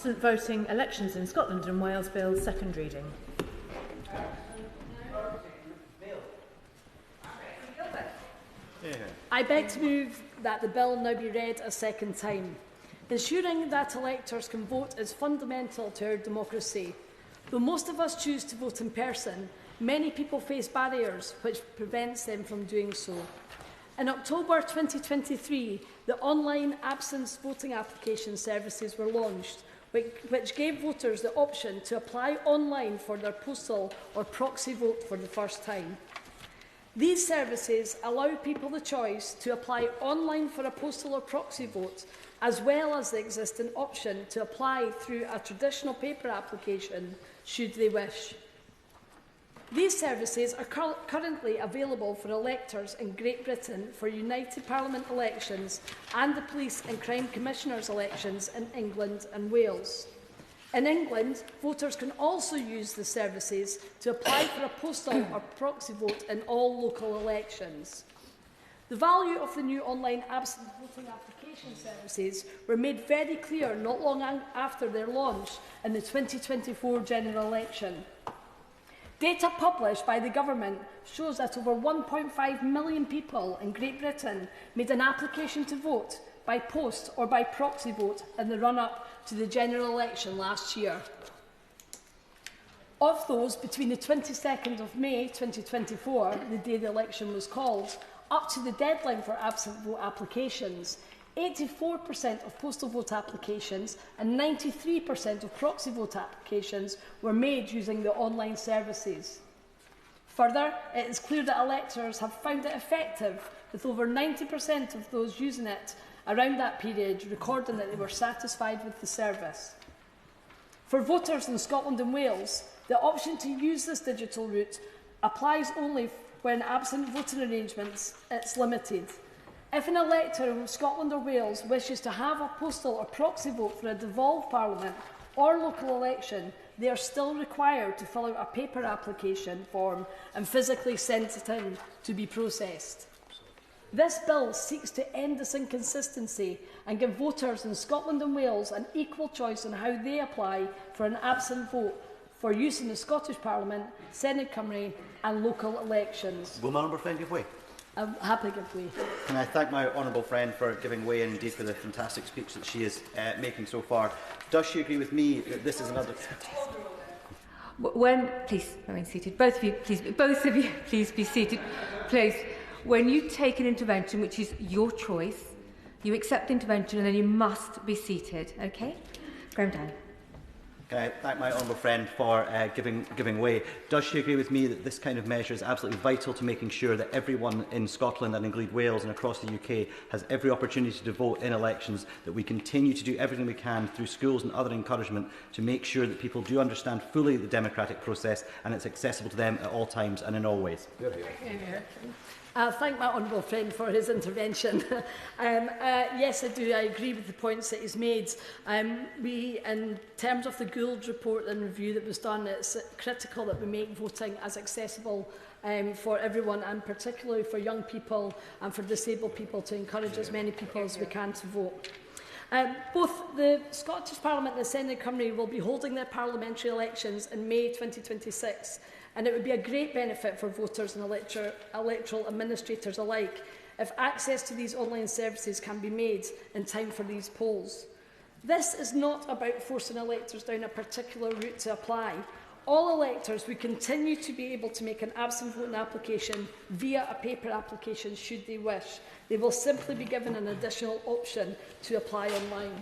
Absent voting elections in Scotland and Wales Bill, second reading. I beg to move that the bill now be read a second time. Ensuring that electors can vote is fundamental to our democracy. Though most of us choose to vote in person, many people face barriers which prevents them from doing so. In October 2023, the online absence voting application services were launched, which gave voters the option to apply online for their postal or proxy vote for the first time. These services allow people the choice to apply online for a postal or proxy vote, as well as the existing option to apply through a traditional paper application, should they wish. These services are currently available for electors in Great Britain for United Parliament elections and the Police and Crime Commissioners elections in England and Wales. In England, voters can also use the services to apply for a postal or proxy vote in all local elections. The value of the new online absent voting application services were made very clear not long after their launch in the 2024 general election. Data published by the government shows that over 1.5 million people in Great Britain made an application to vote by post or by proxy vote in the run-up to the general election last year. Of those between the 22nd of May 2024, the day the election was called, up to the deadline for absent vote applications, 84% of postal vote applications and 93% of proxy vote applications were made using the online services. Further, it is clear that electors have found it effective, with over 90% of those using it around that period recording that they were satisfied with the service. For voters in Scotland and Wales, the option to use this digital route applies only when absent voting arrangements is limited. If an elector in Scotland or Wales wishes to have a postal or proxy vote for a devolved parliament or local election, they are still required to fill out a paper application form and physically send it in to be processed. This bill seeks to end this inconsistency and give voters in Scotland and Wales an equal choice on how they apply for an absent vote for use in the Scottish Parliament, Senedd Cymru and local elections. Will my honourable friend give way? I'm happy to give way. Can I thank my honourable friend for giving way and indeed for the fantastic speech that she is making so far. Does she agree with me that this is another... Please remain seated. Both of you, please be seated. Please. When you take an intervention, which is your choice, you accept the intervention and then you must be seated, okay? Graham down. Can I thank my honourable friend for giving way? Does she agree with me that this kind of measure is absolutely vital to making sure that everyone in Scotland and indeed Wales and across the UK has every opportunity to vote in elections, that we continue to do everything we can through schools and other encouragement to make sure that people do understand fully the democratic process and it's accessible to them at all times and in all ways? I thank my honourable friend for his intervention. Yes, I do. I agree with the points that he's made. In terms of the Gould report and review that was done, it's critical that we make voting as accessible for everyone, and particularly for young people and for disabled people, to encourage as many people as we can to vote. Both the Scottish Parliament and the Senedd Cymru will be holding their parliamentary elections in May 2026. And it would be a great benefit for voters and electoral administrators alike if access to these online services can be made in time for these polls. This is not about forcing electors down a particular route to apply. All electors would continue to be able to make an absent voting application via a paper application should they wish. They will simply be given an additional option to apply online.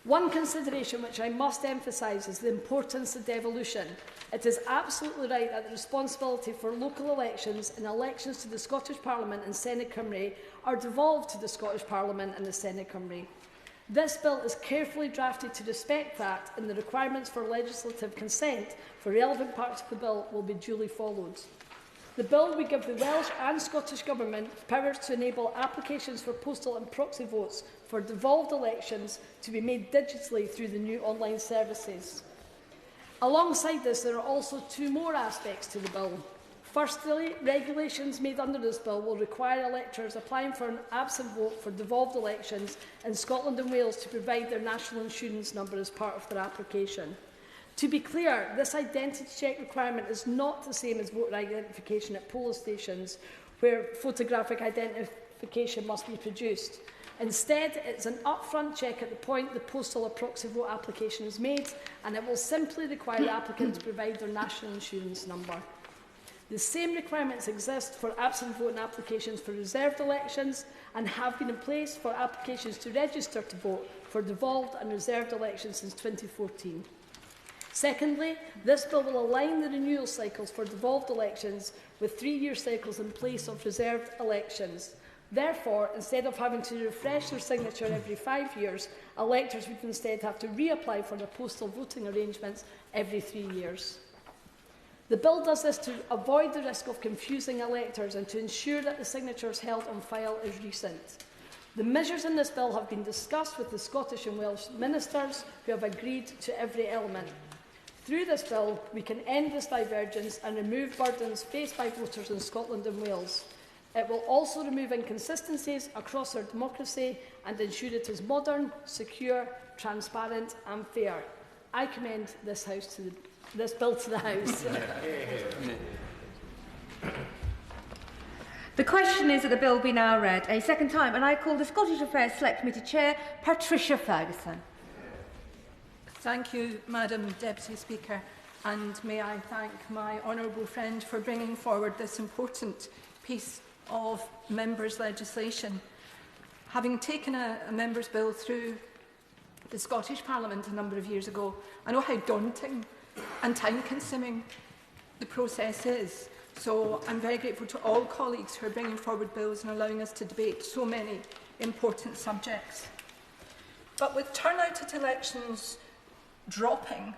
One consideration which I must emphasise is the importance of devolution. It is absolutely right that the responsibility for local elections and elections to the Scottish Parliament and Senedd Cymru are devolved to the Scottish Parliament and the Senedd Cymru. This bill is carefully drafted to respect that, and the requirements for legislative consent for relevant parts of the bill will be duly followed. The bill will give the Welsh and Scottish Government powers to enable applications for postal and proxy votes for devolved elections to be made digitally through the new online services. Alongside this, there are also two more aspects to the bill. Firstly, regulations made under this bill will require electors applying for an absent vote for devolved elections in Scotland and Wales to provide their national insurance number as part of their application. To be clear, this identity check requirement is not the same as voter identification at polling stations, where photographic identification must be produced. Instead, it's an upfront check at the point the postal or proxy vote application is made, and it will simply require the applicant to provide their national insurance number. The same requirements exist for absent voting applications for reserved elections and have been in place for applications to register to vote for devolved and reserved elections since 2014. Secondly, this bill will align the renewal cycles for devolved elections with 3-year cycles in place of reserved elections. Therefore, instead of having to refresh their signature every 5 years, electors would instead have to reapply for their postal voting arrangements every 3 years. The bill does this to avoid the risk of confusing electors and to ensure that the signatures held on file is recent. The measures in this bill have been discussed with the Scottish and Welsh ministers, who have agreed to every element. Through this bill, we can end this divergence and remove burdens faced by voters in Scotland and Wales. It will also remove inconsistencies across our democracy and ensure it is modern, secure, transparent and fair. I commend this bill to the House. The question is that the bill be now read a second time, and I call the Scottish Affairs Select Committee Chair, Patricia Ferguson. Thank you, Madam Deputy Speaker, and may I thank my honourable friend for bringing forward this important piece of members' legislation. Having taken a members' bill through the Scottish Parliament a number of years ago, I know how daunting and time-consuming the process is. So I'm very grateful to all colleagues who are bringing forward bills and allowing us to debate so many important subjects. But with turnout at elections dropping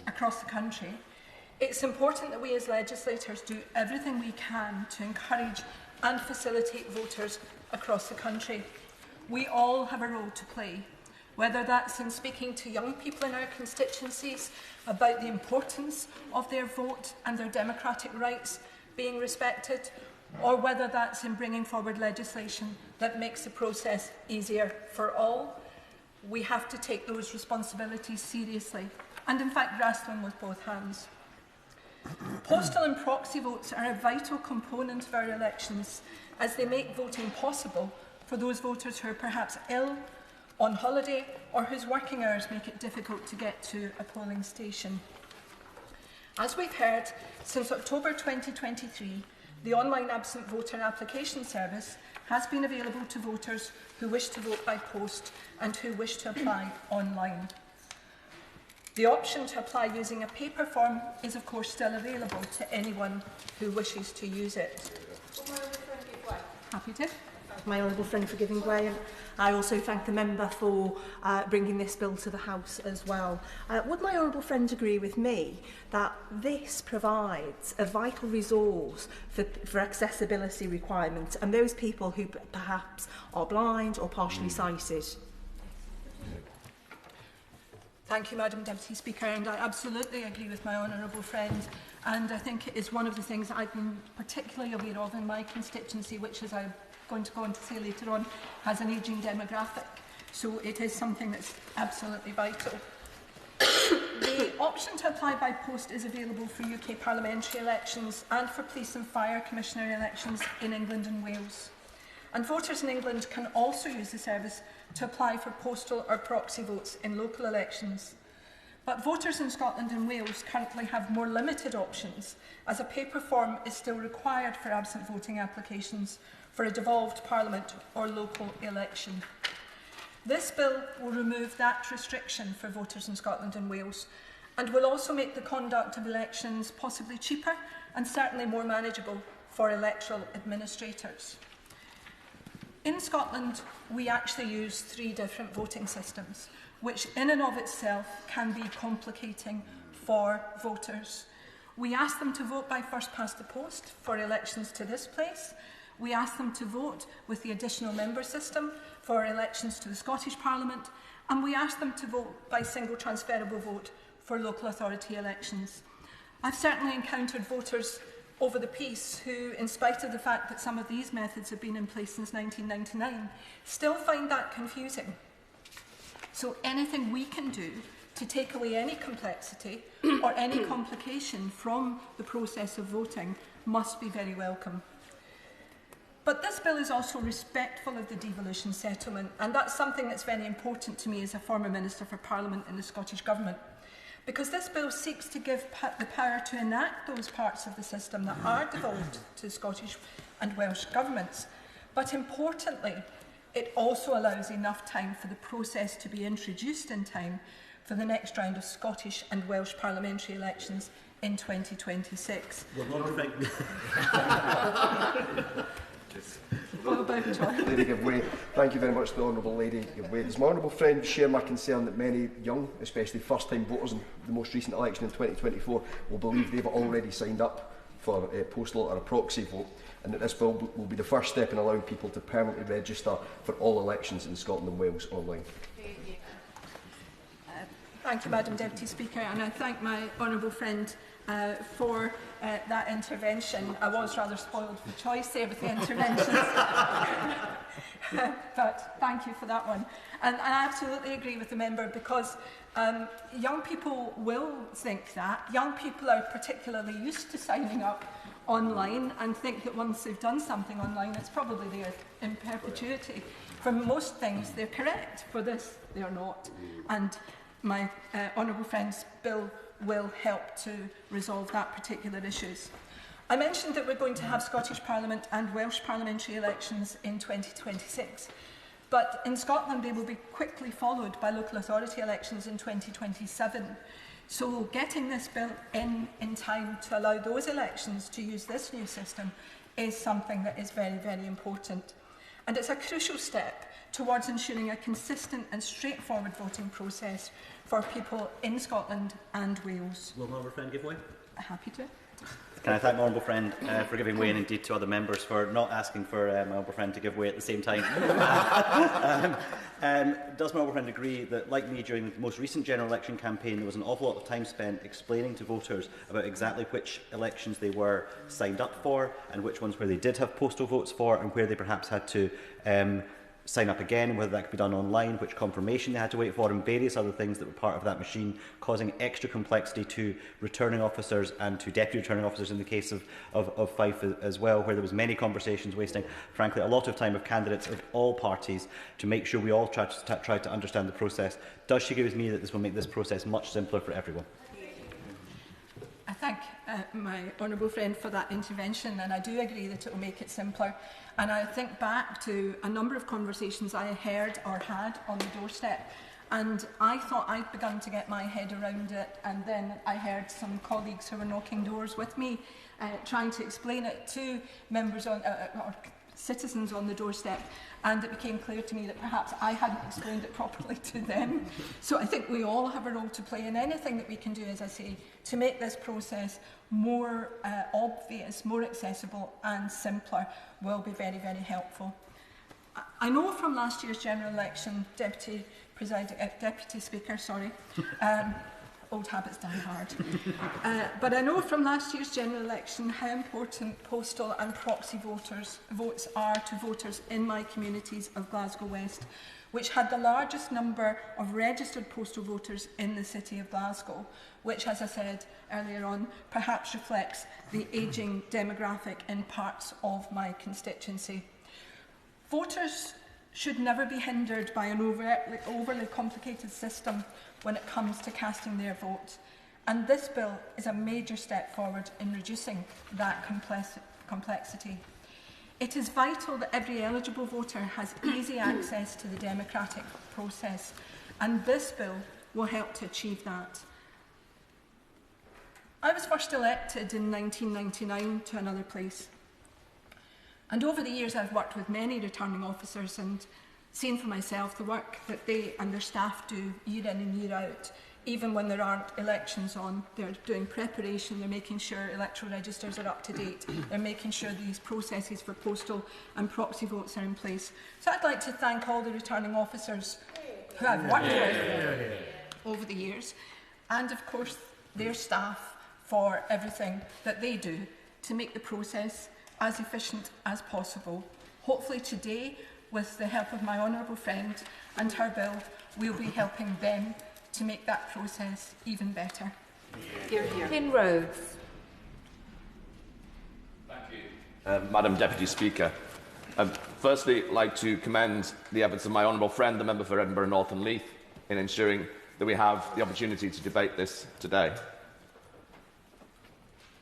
across the country, it's important that we as legislators do everything we can to encourage and facilitate voters across the country. We all have a role to play, whether that's in speaking to young people in our constituencies about the importance of their vote and their democratic rights being respected, or whether that's in bringing forward legislation that makes the process easier for all. We have to take those responsibilities seriously and, in fact, grasp them with both hands. Postal and proxy votes are a vital component of our elections as they make voting possible for those voters who are perhaps ill, on holiday, or whose working hours make it difficult to get to a polling station. As we've heard, since October 2023, the online absent voter application service has been available to voters who wish to vote by post and who wish to apply online. The option to apply using a paper form is of course still available to anyone who wishes to use it. Happy to. My honourable friend for giving way, and I also thank the member for bringing this bill to the House as well. Would my honourable friend agree with me that this provides a vital resource for accessibility requirements and those people who perhaps are blind or partially sighted? Thank you, Madam Deputy Speaker, and I absolutely agree with my honourable friend, and I think it is one of the things I've been particularly aware of in my constituency, which, as I'm going to go on to say later on, has an ageing demographic. So it is something that's absolutely vital. The option to apply by post is available for UK parliamentary elections and for police and fire commissioner elections in England and Wales. And voters in England can also use the service to apply for postal or proxy votes in local elections. But voters in Scotland and Wales currently have more limited options, as a paper form is still required for absent voting applications for a devolved parliament or local election. This bill will remove that restriction for voters in Scotland and Wales and will also make the conduct of elections possibly cheaper and certainly more manageable for electoral administrators. In Scotland, we actually use 3 different voting systems, which in and of itself can be complicating for voters. We ask them to vote by first past the post for elections to this place. We ask them to vote with the additional member system for elections to the Scottish Parliament, and we ask them to vote by single transferable vote for local authority elections. I've certainly encountered voters over the piece who, in spite of the fact that some of these methods have been in place since 1999, still find that confusing. So anything we can do to take away any complexity or any complication from the process of voting must be very welcome. But this bill is also respectful of the devolution settlement, and that's something that's very important to me as a former Minister for Parliament in the Scottish Government, because this bill seeks to give the power to enact those parts of the system that are devolved to Scottish and Welsh governments. But importantly, it also allows enough time for the process to be introduced in time for the next round of Scottish and Welsh parliamentary elections in 2026. Lady Gilbert, thank you very much to the Honourable Lady Gilbert. Does my honourable friend share my concern that many young, especially first-time voters in the most recent election in 2024, will believe they've already signed up for a postal or a proxy vote, and that this bill will be the first step in allowing people to permanently register for all elections in Scotland and Wales online? Thank you, Madam Deputy Speaker, and I thank my honourable friend for that intervention. I was rather spoiled for choice there with the interventions, but thank you for that one. And I absolutely agree with the member, because young people will think that. Young people are particularly used to signing up online and think that once they've done something online, it's probably there in perpetuity. For most things, they're correct. For this, they're not. And my honourable friend's bill will help to resolve that particular issues. I mentioned that we're going to have Scottish Parliament and Welsh parliamentary elections in 2026, but in Scotland they will be quickly followed by local authority elections in 2027. So getting this bill in time to allow those elections to use this new system is something that is very, very important. And it's a crucial step towards ensuring a consistent and straightforward voting process for people in Scotland and Wales. Will my honourable friend give way? Happy to. Can I thank my honourable friend for giving way, and indeed to other members for not asking for my honourable friend to give way at the same time. Does my honourable friend agree that, like me during the most recent general election campaign, there was an awful lot of time spent explaining to voters about exactly which elections they were signed up for and which ones where they did have postal votes for and where they perhaps had to sign up again, whether that could be done online, which confirmation they had to wait for, and various other things that were part of that machine, causing extra complexity to returning officers and to deputy returning officers in the case of Fife as well, where there was many conversations, wasting, frankly, a lot of time of candidates of all parties to make sure we all try to understand the process. Does she agree with me that this will make this process much simpler for everyone? I thank my honourable friend for that intervention, and I do agree that it will make it simpler. And I think back to a number of conversations I heard or had on the doorstep, and I thought I'd begun to get my head around it, and then I heard some colleagues who were knocking doors with me trying to explain it to members on, or citizens on the doorstep, and it became clear to me that perhaps I hadn't explained it properly to them. So I think we all have a role to play, and anything that we can do, as I say, to make this process more obvious, more accessible and simpler will be very, very helpful. I know from last year's general election, Deputy Speaker, old habits die hard. But I know from last year's general election how important postal and proxy votes are to voters in my communities of Glasgow West, which had the largest number of registered postal voters in the city of Glasgow, which, as I said earlier on, perhaps reflects the ageing demographic in parts of my constituency. Voters should never be hindered by an overly complicated system when it comes to casting their vote, and this bill is a major step forward in reducing that complexity. It is vital that every eligible voter has easy access to the democratic process, and this bill will help to achieve that. I was first elected in 1999 to another place, and over the years I've worked with many returning officers and seen for myself the work that they and their staff do year in and year out. Even when there aren't elections on, they're doing preparation, they're making sure electoral registers are up to date, they're making sure these processes for postal and proxy votes are in place. So I'd like to thank all the returning officers who I've worked with over the years, and of course their staff for everything that they do to make the process as efficient as possible. Hopefully today, with the help of my honourable friend and her bill, we'll be helping them to make that process even better. Hear, hear. In Rhodes. Thank you, Madam Deputy Speaker. Firstly, I'd like to commend the efforts of my honourable friend, the member for Edinburgh North and Leith, in ensuring that we have the opportunity to debate this today.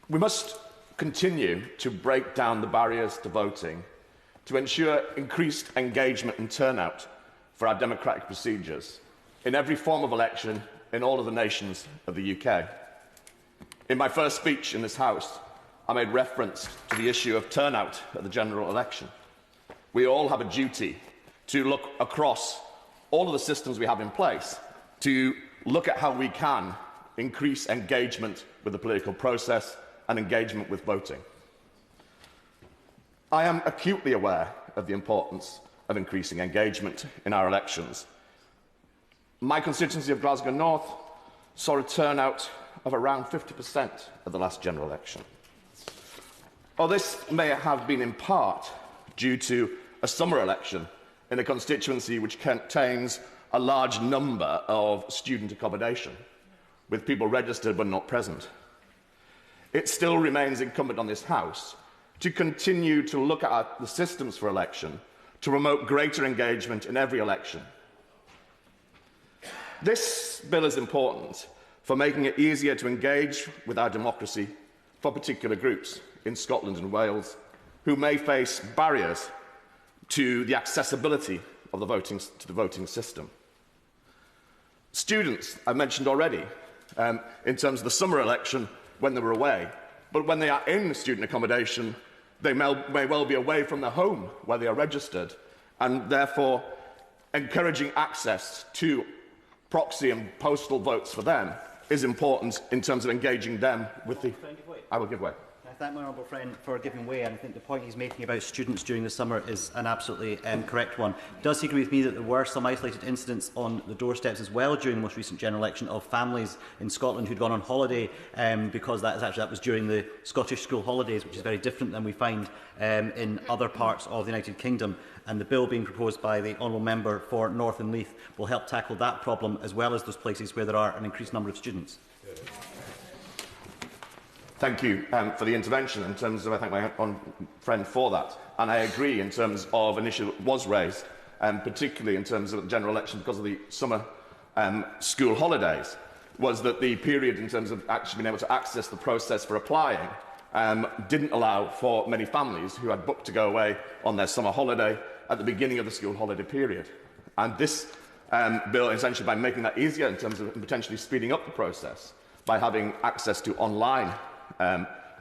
We must continue to break down the barriers to voting to ensure increased engagement and turnout for our democratic procedures in every form of election in all of the nations of the UK. In my first speech in this House, I made reference to the issue of turnout at the general election. We all have a duty to look across all of the systems we have in place to look at how we can increase engagement with the political process and engagement with voting. I am acutely aware of the importance of increasing engagement in our elections. My constituency of Glasgow North saw a turnout of around 50% at the last general election. While this may have been in part due to a summer election in a constituency which contains a large number of student accommodation, with people registered but not present, it still remains incumbent on this House to continue to look at the systems for election to promote greater engagement in every election. This bill is important for making it easier to engage with our democracy for particular groups in Scotland and Wales who may face barriers to the accessibility of the voting system. Students, I mentioned already, in terms of the summer election when they were away, but when they are in student accommodation, they may well be away from their home where they are registered, and therefore encouraging access to proxy and postal votes for them is important in terms of engaging them with the... I will give way. I thank my honourable friend for giving way, and I think the point he's making about students during the summer is an absolutely correct one. Does he agree with me that there were some isolated incidents on the doorsteps as well during the most recent general election of families in Scotland who'd gone on holiday because that was during the Scottish school holidays, which is very different than we find in other parts of the United Kingdom, and the bill being proposed by the honourable member for North and Leith will help tackle that problem as well as those places where there are an increased number of students. Thank you for the intervention in terms of, I thank my friend for that. And I agree in terms of an issue that was raised, particularly in terms of the general election because of the summer school holidays, was that the period in terms of actually being able to access the process for applying didn't allow for many families who had booked to go away on their summer holiday at the beginning of the school holiday period. And this bill, essentially by making that easier in terms of potentially speeding up the process, by having access to online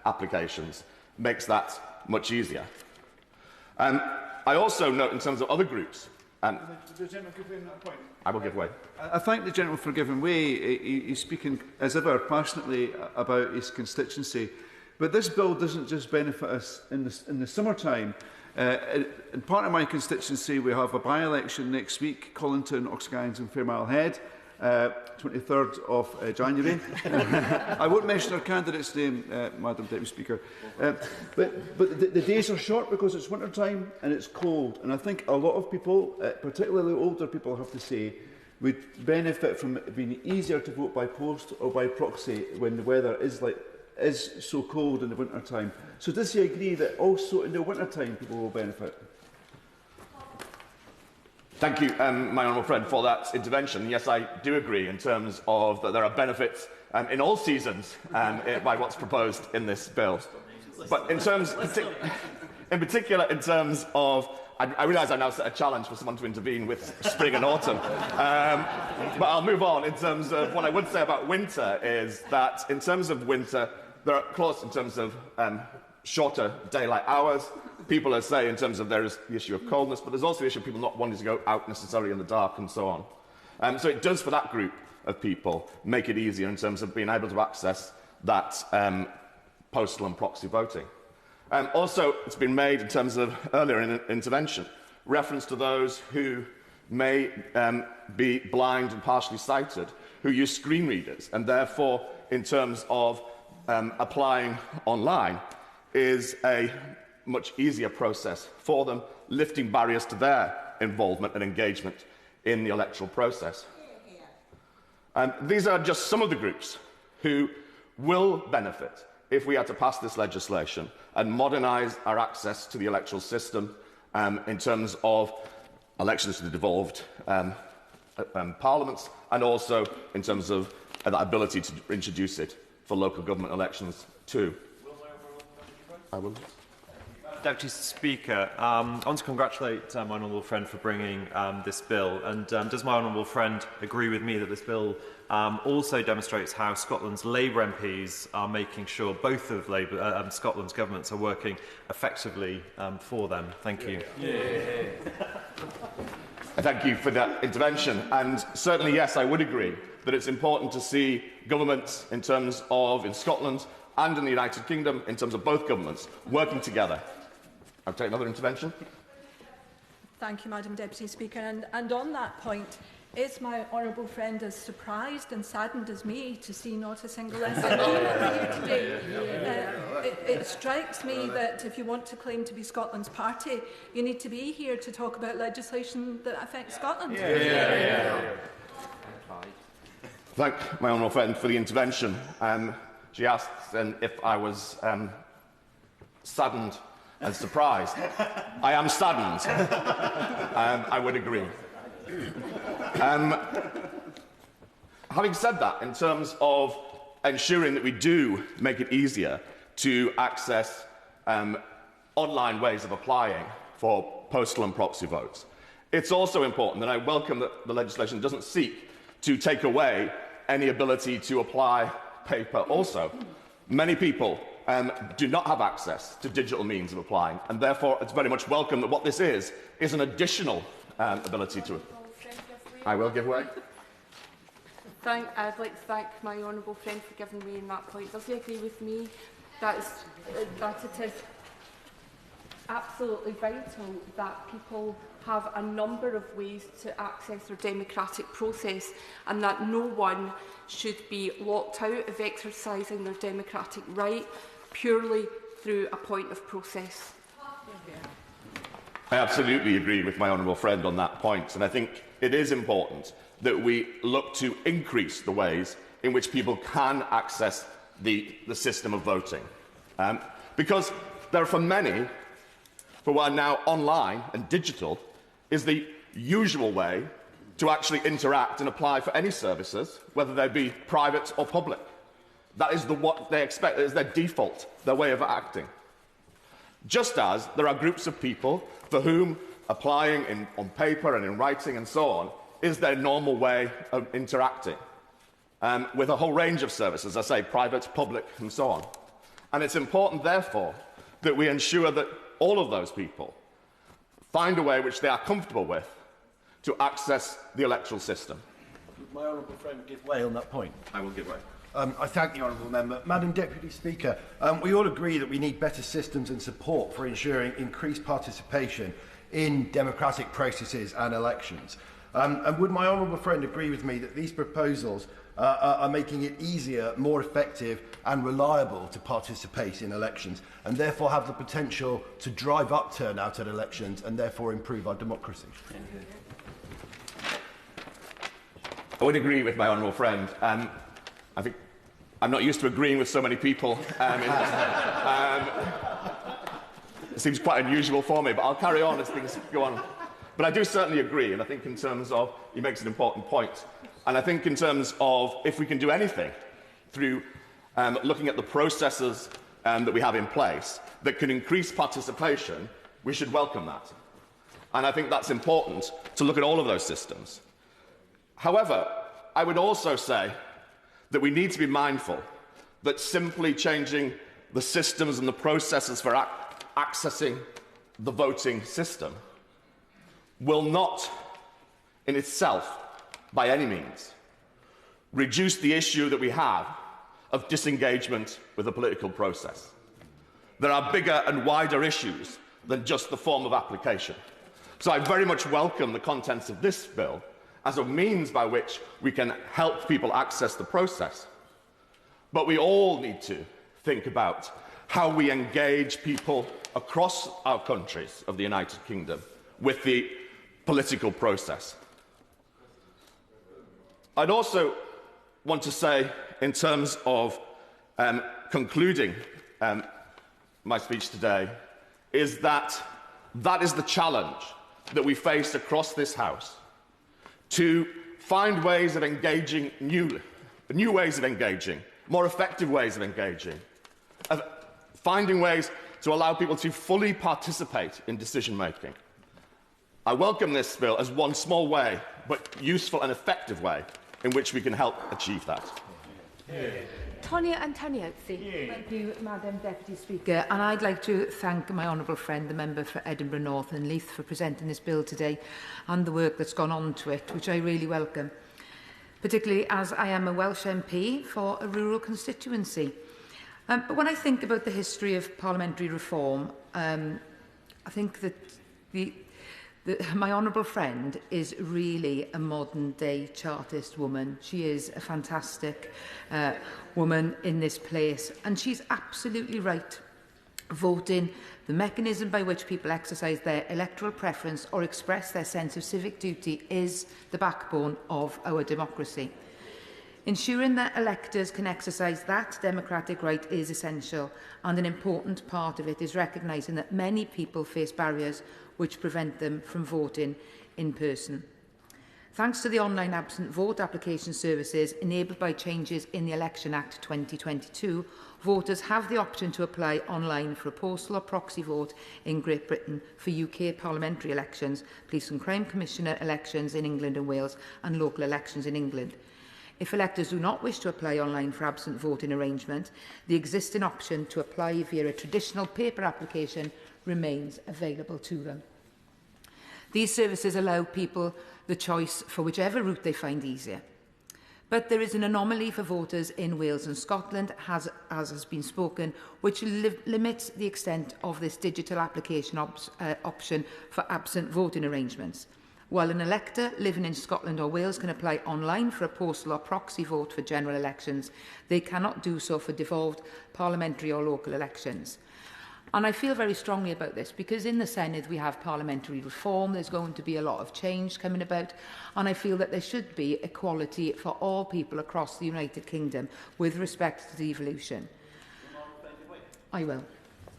applications, makes that much easier. I also note in terms of other groups... the gentleman give way on that point? I will give way. I thank the gentleman for giving way. He's speaking, as ever, passionately about his constituency. But this bill doesn't just benefit us in the summertime. In part of my constituency, we have a by-election next week, Collington, Oxgines and Fairmile Head. 23rd of January. I won't mention our candidate's name, Madam Deputy Speaker. But the days are short because it's winter time and it's cold. And I think a lot of people, particularly older people, I have to say, would benefit from it being easier to vote by post or by proxy when the weather is so cold in the winter time. So does he agree that also in the winter time people will benefit? Thank you, my honourable friend, for that intervention. Yes, I do agree in terms of that there are benefits in all seasons by what's proposed in this bill. But in particular, in terms of... I realise I now set a challenge for someone to intervene with spring and autumn. But I'll move on. In terms of what I would say about winter is that in terms of winter, there are clauses in terms of shorter daylight hours. People are saying in terms of there is the issue of coldness, but there's also the issue of people not wanting to go out necessarily in the dark and so on. So it does, for that group of people, make it easier in terms of being able to access that postal and proxy voting. Also, it's been made in terms of earlier intervention, reference to those who may be blind and partially sighted, who use screen readers, and therefore, in terms of applying online, is a much easier process for them, lifting barriers to their involvement and engagement in the electoral process. These are just some of the groups who will benefit if we are to pass this legislation and modernise our access to the electoral system in terms of elections to the devolved parliaments, and also in terms of that ability to introduce it for local government elections too. I will. Deputy Speaker, I want to congratulate my honourable friend for bringing this bill. And does my honourable friend agree with me that this bill also demonstrates how Scotland's Labour MPs are making sure both of Scotland's governments are working effectively for them? Thank you. Thank you for that intervention. And certainly, yes, I would agree that it's important to see governments in terms of, in Scotland and in the United Kingdom, in terms of both governments, working together. I'll take another intervention. Thank you, Madam Deputy Speaker. And on that point, is my honourable friend as surprised and saddened as me to see not a single SNP here today? It strikes me that if you want to claim to be Scotland's party, you need to be here to talk about legislation that affects Scotland. Thank my honourable friend for the intervention. She asked if I was saddened and surprised. I am saddened. I would agree. Having said that, in terms of ensuring that we do make it easier to access online ways of applying for postal and proxy votes, it's also important, and I welcome that the legislation doesn't seek to take away any ability to apply paper also. Many people do not have access to digital means of applying, and therefore it's very much welcome that what this is an additional ability to... I will give way. I'd like to thank my honourable friend for giving way in that point. Does he agree with me that it is absolutely vital that people have a number of ways to access their democratic process, and that no one should be locked out of exercising their democratic right purely through a point of process? I absolutely agree with my honourable friend on that point, and I think it is important that we look to increase the ways in which people can access the system of voting. Because there are, for many, who are now online and digital, is the usual way to actually interact and apply for any services, whether they be private or public. That is what they expect, it is their default, their way of acting. Just as there are groups of people for whom applying on paper and in writing and so on is their normal way of interacting with a whole range of services, as I say, private, public and so on. And it's important, therefore, that we ensure that all of those people find a way which they are comfortable with to access the electoral system. Would my honourable friend give way on that point? I will give way. I thank the honourable member. Madam Deputy Speaker, we all agree that we need better systems and support for ensuring increased participation in democratic processes and elections. And would my honourable friend agree with me that these proposals are making it easier, more effective and reliable to participate in elections, and therefore have the potential to drive up turnout at elections and therefore improve our democracy? I would agree with my honourable friend. I think I'm not used to agreeing with so many people. It seems quite unusual for me, but I'll carry on as things go on. But I do certainly agree, and I think in terms of, he makes an important point, and I think in terms of if we can do anything through looking at the processes that we have in place that can increase participation, we should welcome that. And I think that's important to look at all of those systems. However, I would also say that we need to be mindful that simply changing the systems and the processes for accessing the voting system will not, in itself, by any means, reduce the issue that we have of disengagement with the political process. There are bigger and wider issues than just the form of application. So I very much welcome the contents of this bill as a means by which we can help people access the process. But we all need to think about how we engage people across our countries of the United Kingdom with the political process. I'd also want to say, in terms of concluding my speech today, is that is the challenge that we face across this House, to find ways of engaging, new ways of engaging, more effective ways of engaging, of finding ways to allow people to fully participate in decision-making. I welcome this bill as one small way, but useful and effective way, in which we can help achieve that. Tonia and Antoniazzi. Thank you, Madam Deputy Speaker. And I'd like to thank my honourable friend, the member for Edinburgh North and Leith, for presenting this bill today and the work that's gone on to it, which I really welcome, particularly as I am a Welsh MP for a rural constituency. But when I think about the history of parliamentary reform, I think that my honourable friend is really a modern-day Chartist woman. She is a fantastic woman in this place, and she's absolutely right. Voting, the mechanism by which people exercise their electoral preference or express their sense of civic duty, is the backbone of our democracy. Ensuring that electors can exercise that democratic right is essential, and an important part of it is recognising that many people face barriers which prevent them from voting in person. Thanks to the online absent vote application services enabled by changes in the Election Act 2022, voters have the option to apply online for a postal or proxy vote in Great Britain for UK parliamentary elections, Police and Crime Commissioner elections in England and Wales, and local elections in England. If electors do not wish to apply online for absent voting arrangement, the existing option to apply via a traditional paper application remains available to them. These services allow people the choice for whichever route they find easier. But there is an anomaly for voters in Wales and Scotland, as has been spoken, which limits the extent of this digital application option for absent voting arrangements. While an elector living in Scotland or Wales can apply online for a postal or proxy vote for general elections, they cannot do so for devolved parliamentary or local elections. And I feel very strongly about this because in the Senedd we have parliamentary reform, there's going to be a lot of change coming about, and I feel that there should be equality for all people across the United Kingdom with respect to devolution. I will.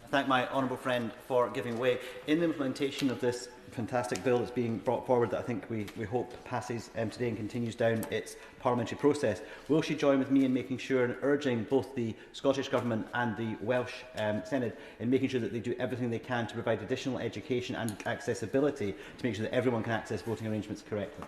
I thank my honourable friend for giving way. In the implementation of this fantastic bill that's being brought forward, that I think we hope passes today and continues down its parliamentary process, will she join with me in making sure and urging both the Scottish Government and the Welsh Senedd in making sure that they do everything they can to provide additional education and accessibility to make sure that everyone can access voting arrangements correctly?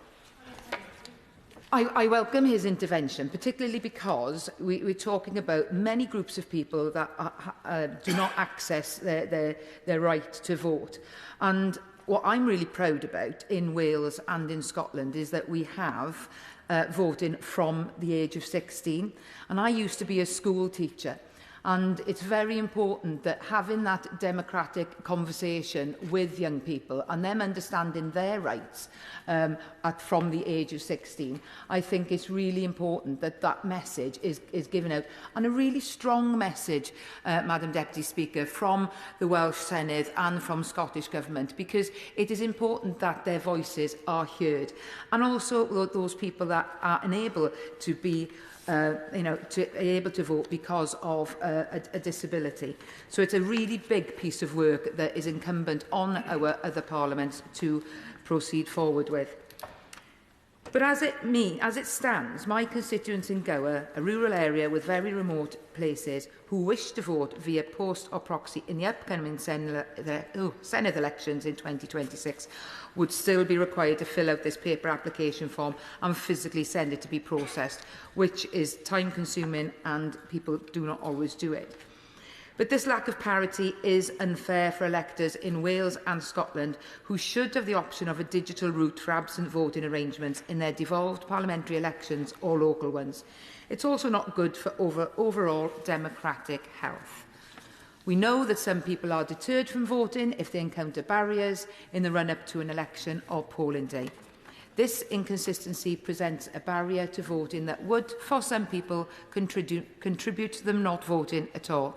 I welcome his intervention, particularly because we're talking about many groups of people that do not access their right to vote. And what I'm really proud about in Wales and in Scotland is that we have voting from the age of 16. And I used to be a school teacher. And it's very important that having that democratic conversation with young people and them understanding their rights from the age of 16, I think it's really important that that message is given out. And a really strong message, Madam Deputy Speaker, from the Welsh Senedd and from Scottish Government, because it is important that their voices are heard. And also those people that are unable to be able to vote because of a disability. So it's a really big piece of work that is incumbent on our other parliaments to proceed forward with. But as it stands, my constituents in Gower, a rural area with very remote places, who wish to vote via post or proxy in the upcoming Senedd elections in 2026, would still be required to fill out this paper application form and physically send it to be processed, which is time-consuming and people do not always do it. But this lack of parity is unfair for electors in Wales and Scotland who should have the option of a digital route for absent voting arrangements in their devolved parliamentary elections or local ones. It's also not good for overall democratic health. We know that some people are deterred from voting if they encounter barriers in the run-up to an election or polling day. This inconsistency presents a barrier to voting that would, for some people, contribute to them not voting at all.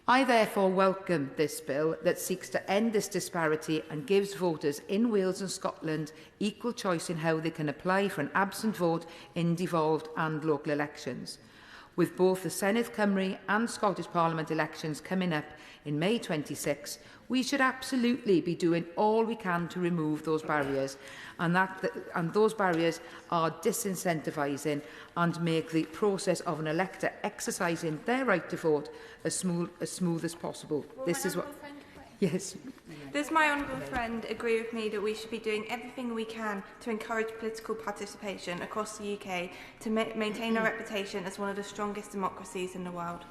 I therefore welcome this bill that seeks to end this disparity and gives voters in Wales and Scotland equal choice in how they can apply for an absent vote in devolved and local elections. With both the Senedd Cymru and Scottish Parliament elections coming up in May 26, we should absolutely be doing all we can to remove those barriers, and those barriers are disincentivising and make the process of an elector exercising their right to vote as smooth as possible. This is what. Yes. Does my honourable friend agree with me that we should be doing everything we can to encourage political participation across the UK to maintain our reputation as one of the strongest democracies in the world?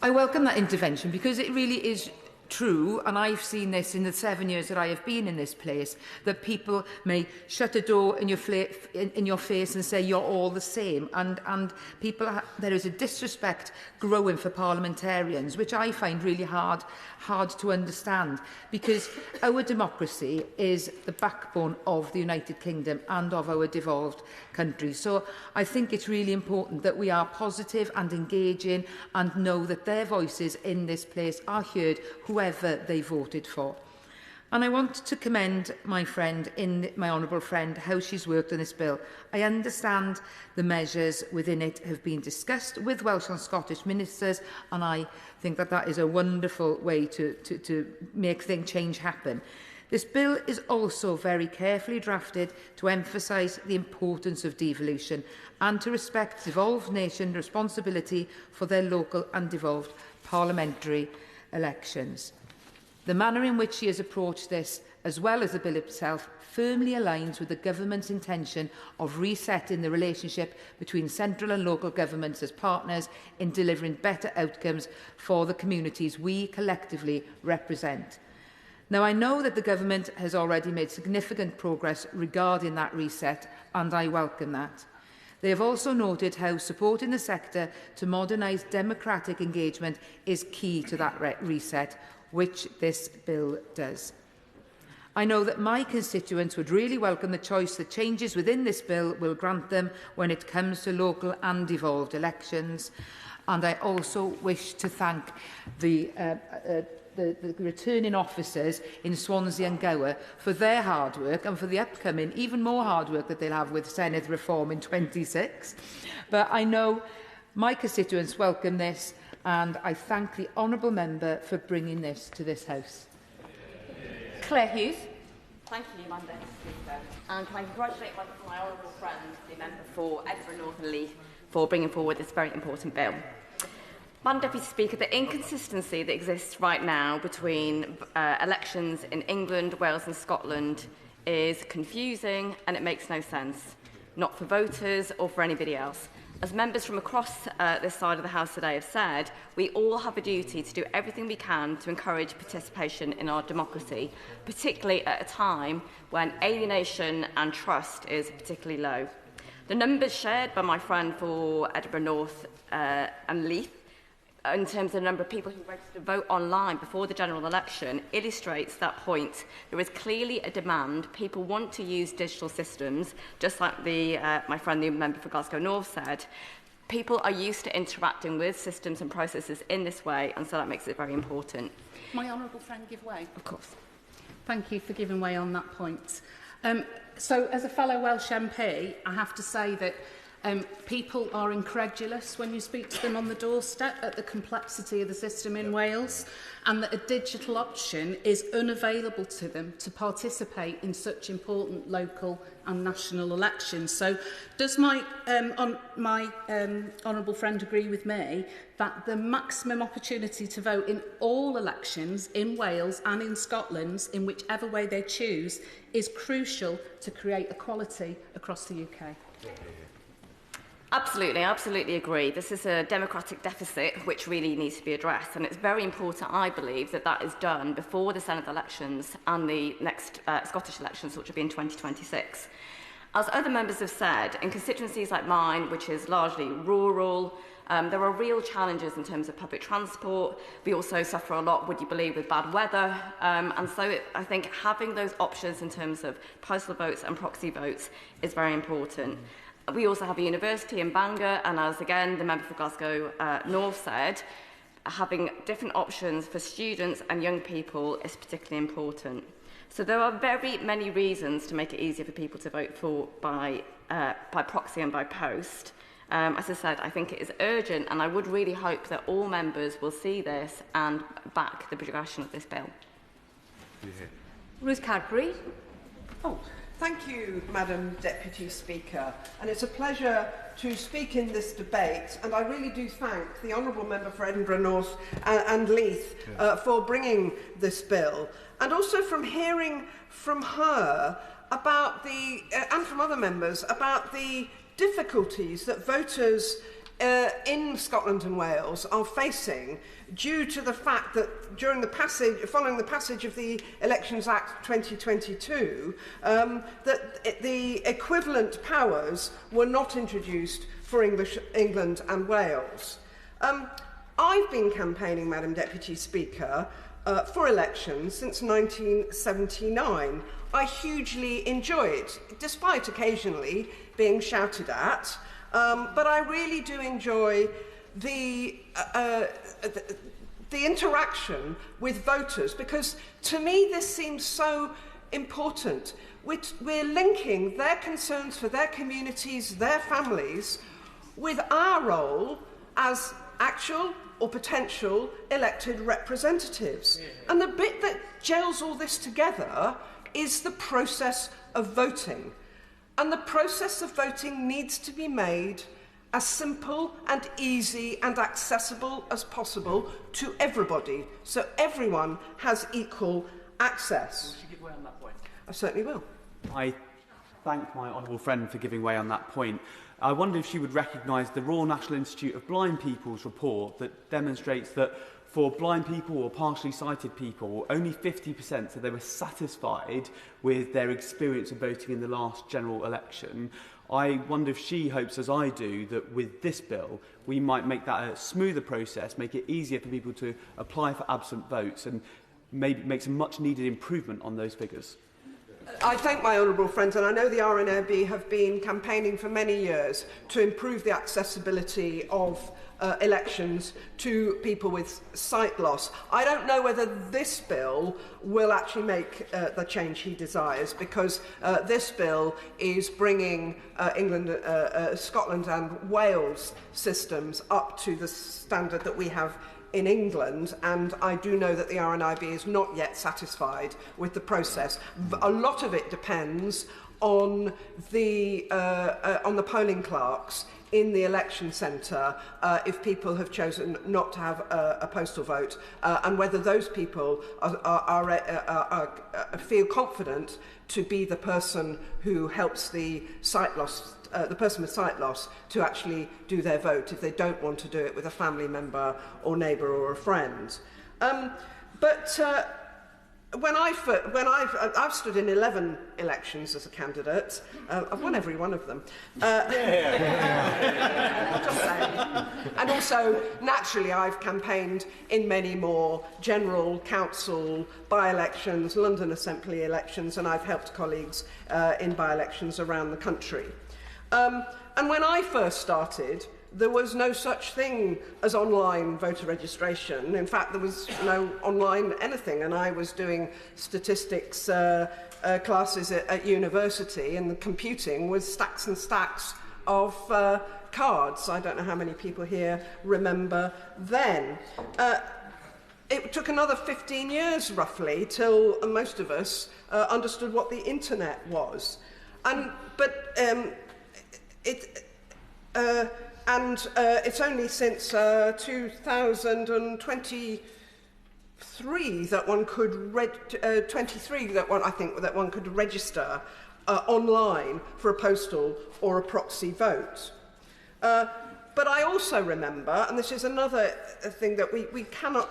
I welcome that intervention because it really is true, and I've seen this in the 7 years that I have been in this place, that people may shut a door in your face and say you're all the same, and there is a disrespect growing for parliamentarians, which I find really hard to understand, because our democracy is the backbone of the United Kingdom and of our devolved country. So I think it's really important that we are positive and engaging and know that their voices in this place are heard, whoever they voted for. And I want to commend my honourable friend, how she's worked on this bill. I understand the measures within it have been discussed with Welsh and Scottish ministers, and I think that that is a wonderful way to make change happen. This bill is also very carefully drafted to emphasise the importance of devolution and to respect devolved nation responsibility for their local and devolved parliamentary elections. The manner in which she has approached this, as well as the bill itself, firmly aligns with the government's intention of resetting the relationship between central and local governments as partners in delivering better outcomes for the communities we collectively represent. Now, I know that the government has already made significant progress regarding that reset, and I welcome that. They have also noted how supporting the sector to modernise democratic engagement is key to that reset, which this bill does. I know that my constituents would really welcome the choice that changes within this bill will grant them when it comes to local and devolved elections. And I also wish to thank the returning officers in Swansea and Gower for their hard work and for the upcoming, even more hard work that they'll have with Senedd reform in 26. But I know my constituents welcome this, and I thank the honourable member for bringing this to this House. Claire Hughes. Thank you, Madam Speaker. And can I congratulate my honourable friend, the member for Edinburgh North and Leith, for bringing forward this very important bill. Madam Deputy Speaker, the inconsistency that exists right now between elections in England, Wales and Scotland is confusing, and it makes no sense, not for voters or for anybody else. As members from across this side of the House today have said, we all have a duty to do everything we can to encourage participation in our democracy, particularly at a time when alienation and trust is particularly low. The numbers shared by my friend for Edinburgh North and Leith, in terms of the number of people who registered to vote online before the general election, illustrates that point. There is clearly a demand. People want to use digital systems, just like my friend, the member for Glasgow North, said. People are used to interacting with systems and processes in this way, and so that makes it very important. My honourable friend give way. Of course. Thank you for giving way on that point. So, as a fellow Welsh MP, I have to say that people are incredulous when you speak to them on the doorstep at the complexity of the system in Wales, and that a digital option is unavailable to them to participate in such important local and national elections. So does my honourable friend agree with me that the maximum opportunity to vote in all elections in Wales and in Scotland, in whichever way they choose, is crucial to create equality across the UK? Absolutely, I absolutely agree. This is a democratic deficit which really needs to be addressed, and it's very important, I believe, that that is done before the Senedd elections and the next Scottish elections, which will be in 2026. As other members have said, in constituencies like mine, which is largely rural, there are real challenges in terms of public transport. We also suffer a lot, would you believe, with bad weather. And so I think having those options in terms of postal votes and proxy votes is very important. We also have a university in Bangor, and as again the member for Glasgow North said, having different options for students and young people is particularly important. So there are very many reasons to make it easier for people to vote for by proxy and by post. As I said, I think it is urgent, and I would really hope that all members will see this and back the progression of this bill. Ruth Cadbury. Thank you, Madam Deputy Speaker. And it's a pleasure to speak in this debate. And I really do thank the Honourable Member for Edinburgh North and Leith for bringing this bill. And also from hearing from her about the, and from other members, about the difficulties that voters in Scotland and Wales are facing due to the fact that following the passage of the Elections Act 2022, that the equivalent powers were not introduced for England and Wales. I've been campaigning, Madam Deputy Speaker, for elections since 1979. I hugely enjoy it, despite occasionally being shouted at. But I really do enjoy the interaction with voters, because to me this seems so important. We're linking their concerns for their communities, their families, with our role as actual or potential elected representatives. And the bit that gels all this together is the process of voting. And the process of voting needs to be made as simple and easy and accessible as possible to everybody, so everyone has equal access. Will you give way on that point? I certainly will. I thank my honourable friend for giving way on that point. I wonder if she would recognise the Royal National Institute of Blind People's report that demonstrates that for blind people or partially sighted people, only 50% said they were satisfied with their experience of voting in the last general election. I wonder if she hopes, as I do, that with this bill, we might make that a smoother process, make it easier for people to apply for absent votes, and maybe make some much-needed improvement on those figures. I thank my honourable friends, and I know the RNLB have been campaigning for many years to improve the accessibility of elections to people with sight loss. I don't know whether this bill will actually make the change he desires, because this bill is bringing Scotland and Wales systems up to the standard that we have in England, and I do know that the RNIB is not yet satisfied with the process. A lot of it depends on the polling clerks in the election centre if people have chosen not to have a postal vote, and whether those people feel confident to be the person who helps the person with sight loss to actually do their vote if they don't want to do it with a family member or neighbour or a friend. I've stood in 11 elections as a candidate. I've won every one of them. Just saying. And also, naturally, I've campaigned in many more general, council, by-elections, London Assembly elections, and I've helped colleagues in by-elections around the country. And when I first started, there was no such thing as online voter registration. In fact, there was no online anything, and I was doing statistics classes at university, and the computing was stacks and stacks of cards. I don't know how many people here remember then. It took another 15 years, roughly, till most of us understood what the internet was. It's only since 2023 that one could that one could register online for a postal or a proxy vote. But I also remember, and this is another thing that we cannot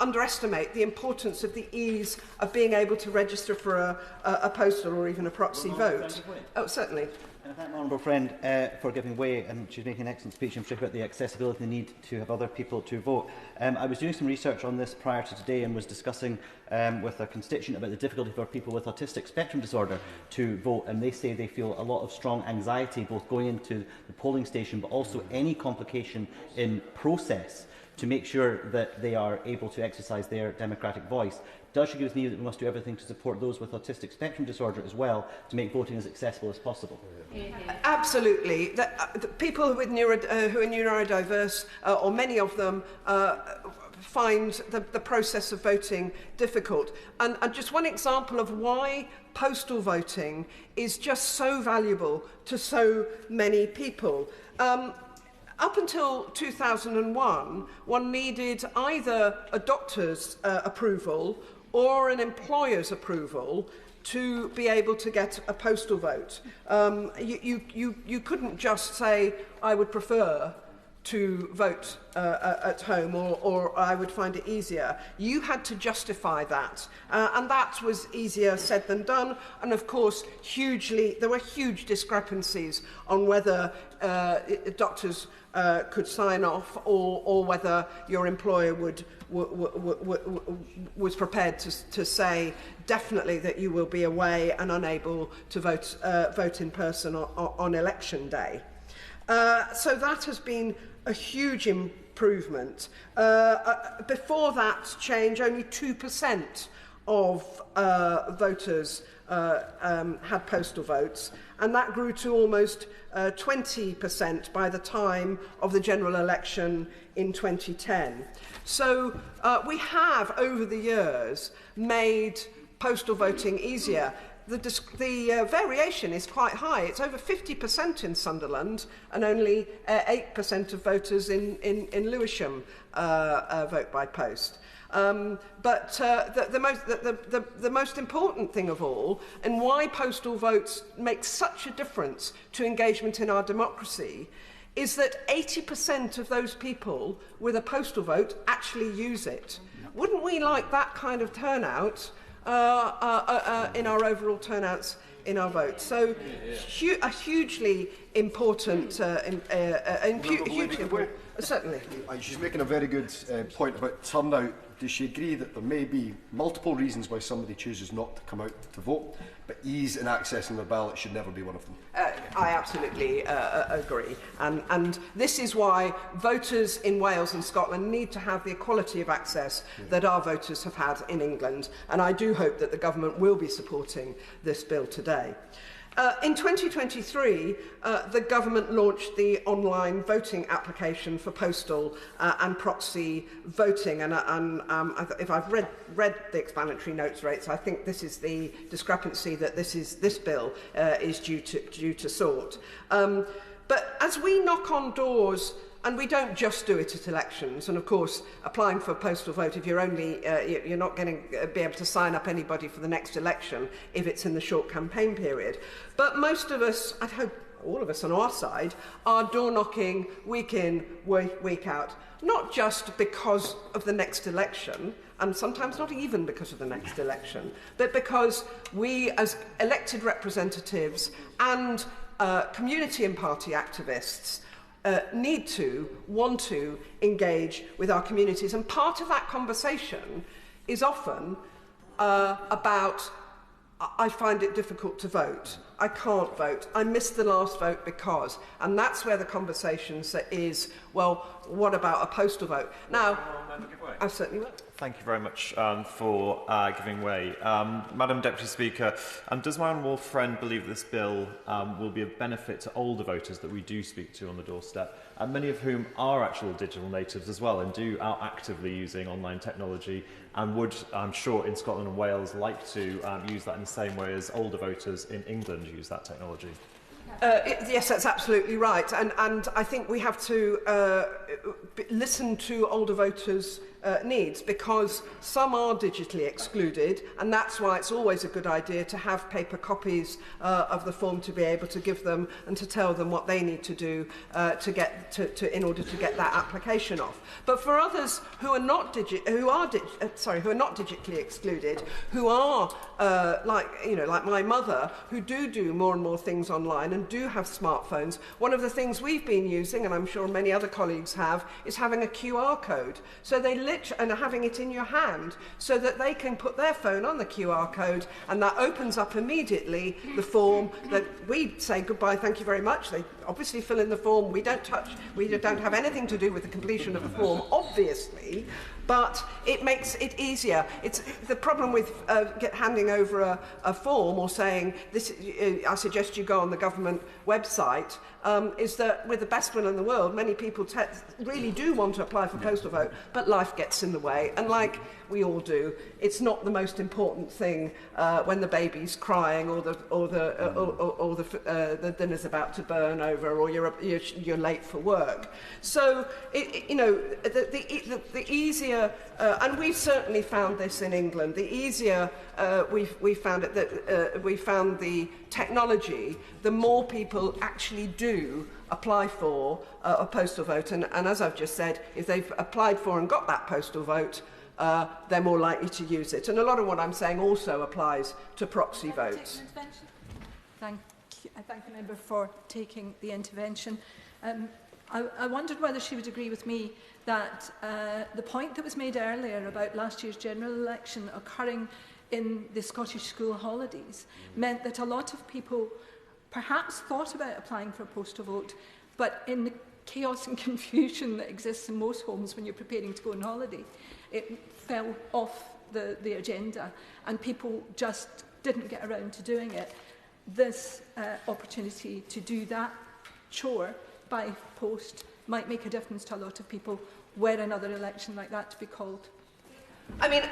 underestimate the importance of the ease of being able to register for a postal or even a proxy vote. Oh, certainly. And I thank my honourable friend for giving way, and she's making an excellent speech, in particular about the accessibility and the need to have other people to vote. I was doing some research on this prior to today and was discussing with a constituent about the difficulty for people with autistic spectrum disorder to vote, and they say they feel a lot of strong anxiety both going into the polling station but also any complication in process to make sure that they are able to exercise their democratic voice. Does she agree with me that we must do everything to support those with autistic spectrum disorder as well, to make voting as accessible as possible? Absolutely. The people with who are neurodiverse, or many of them, find the process of voting difficult. And just one example of why postal voting is just so valuable to so many people. Up until 2001, one needed either a doctor's approval or an employer's approval to be able to get a postal vote. You couldn't just say, I would prefer to vote at home, or I would find it easier. You had to justify that, and that was easier said than done. And of course, there were huge discrepancies on whether doctors could sign off, or whether your employer was prepared to say definitely that you will be away and unable to vote in person on election day. So that has been a huge improvement. Before that change, only 2% of voters had postal votes, and that grew to almost 20% by the time of the general election in 2010. So we have, over the years, made postal voting easier. The variation is quite high. It's over 50% in Sunderland, and only 8% of voters in Lewisham vote by post. But the most important thing of all, and why postal votes make such a difference to engagement in our democracy, is that 80% of those people with a postal vote actually use it. Wouldn't we like that kind of turnout in our overall turnouts in our votes? So a hugely important, certainly. She's making a very good point about turnout. Does she agree that there may be multiple reasons why somebody chooses not to come out to vote, but ease in accessing their ballot should never be one of them? I absolutely agree. And this is why voters in Wales and Scotland need to have the equality of access that our voters have had in England. And I do hope that the government will be supporting this bill today. In 2023, the government launched the online voting application for postal and proxy voting, and if I've read the explanatory notes rates, I think this is the discrepancy that this bill is due to sort. But as we knock on doors, and we don't just do it at elections, and of course applying for a postal vote, if you're not going to be able to sign up anybody for the next election if it's in the short campaign period. But most of us, I hope all of us on our side, are door knocking week in, week out, not just because of the next election, and sometimes not even because of the next election, but because we as elected representatives and community and party activists want to engage with our communities. And part of that conversation is often about, I find it difficult to vote, I can't vote, I missed the last vote because, and that's where the conversation is, well, what about a postal vote? Now, I certainly will. Thank you very much for giving way. Madam Deputy Speaker, does my honourable friend believe this bill will be of benefit to older voters that we do speak to on the doorstep, many of whom are actual digital natives as well and are actively using online technology and would, I'm sure, in Scotland and Wales like to use that in the same way as older voters in England use that technology? Yes, that's absolutely right. And I think we have to listen to older voters' needs, because some are digitally excluded, and that's why it's always a good idea to have paper copies of the form to be able to give them and to tell them what they need to do in order to get that application off. But for others who are not digitally excluded, who are like my mother, who do more and more things online and do have smartphones, one of the things we've been using, and I'm sure many other colleagues have, is having a QR code. So they and having it in your hand so that they can put their phone on the QR code, and that opens up immediately the form that we say goodbye, thank you very much. They obviously fill in the form. We don't have anything to do with the completion of the form, obviously, but it makes it easier. It's the problem with handing over a form or saying this. I suggest you go on the government website. Is that with the best will in the world, many people really do want to apply for postal vote, but life gets in the way, and like we all do, it's not the most important thing when the baby's crying or the dinner's about to burn over, or you're late for work. So the easier, and we've certainly found this in England. The easier we found it that we found the technology, the more people actually do apply for a postal vote. And as I've just said, if they've applied for and got that postal vote, they're more likely to use it. And a lot of what I'm saying also applies to proxy votes. Thank you. I thank the member for taking the intervention. I wondered whether she would agree with me that the point that was made earlier about last year's general election occurring in the Scottish school holidays meant that a lot of people perhaps thought about applying for a postal vote, but in the chaos and confusion that exists in most homes when you're preparing to go on holiday, it fell off the agenda and people just didn't get around to doing it. This opportunity to do that chore by post might make a difference to a lot of people were another election like that to be called. I mean,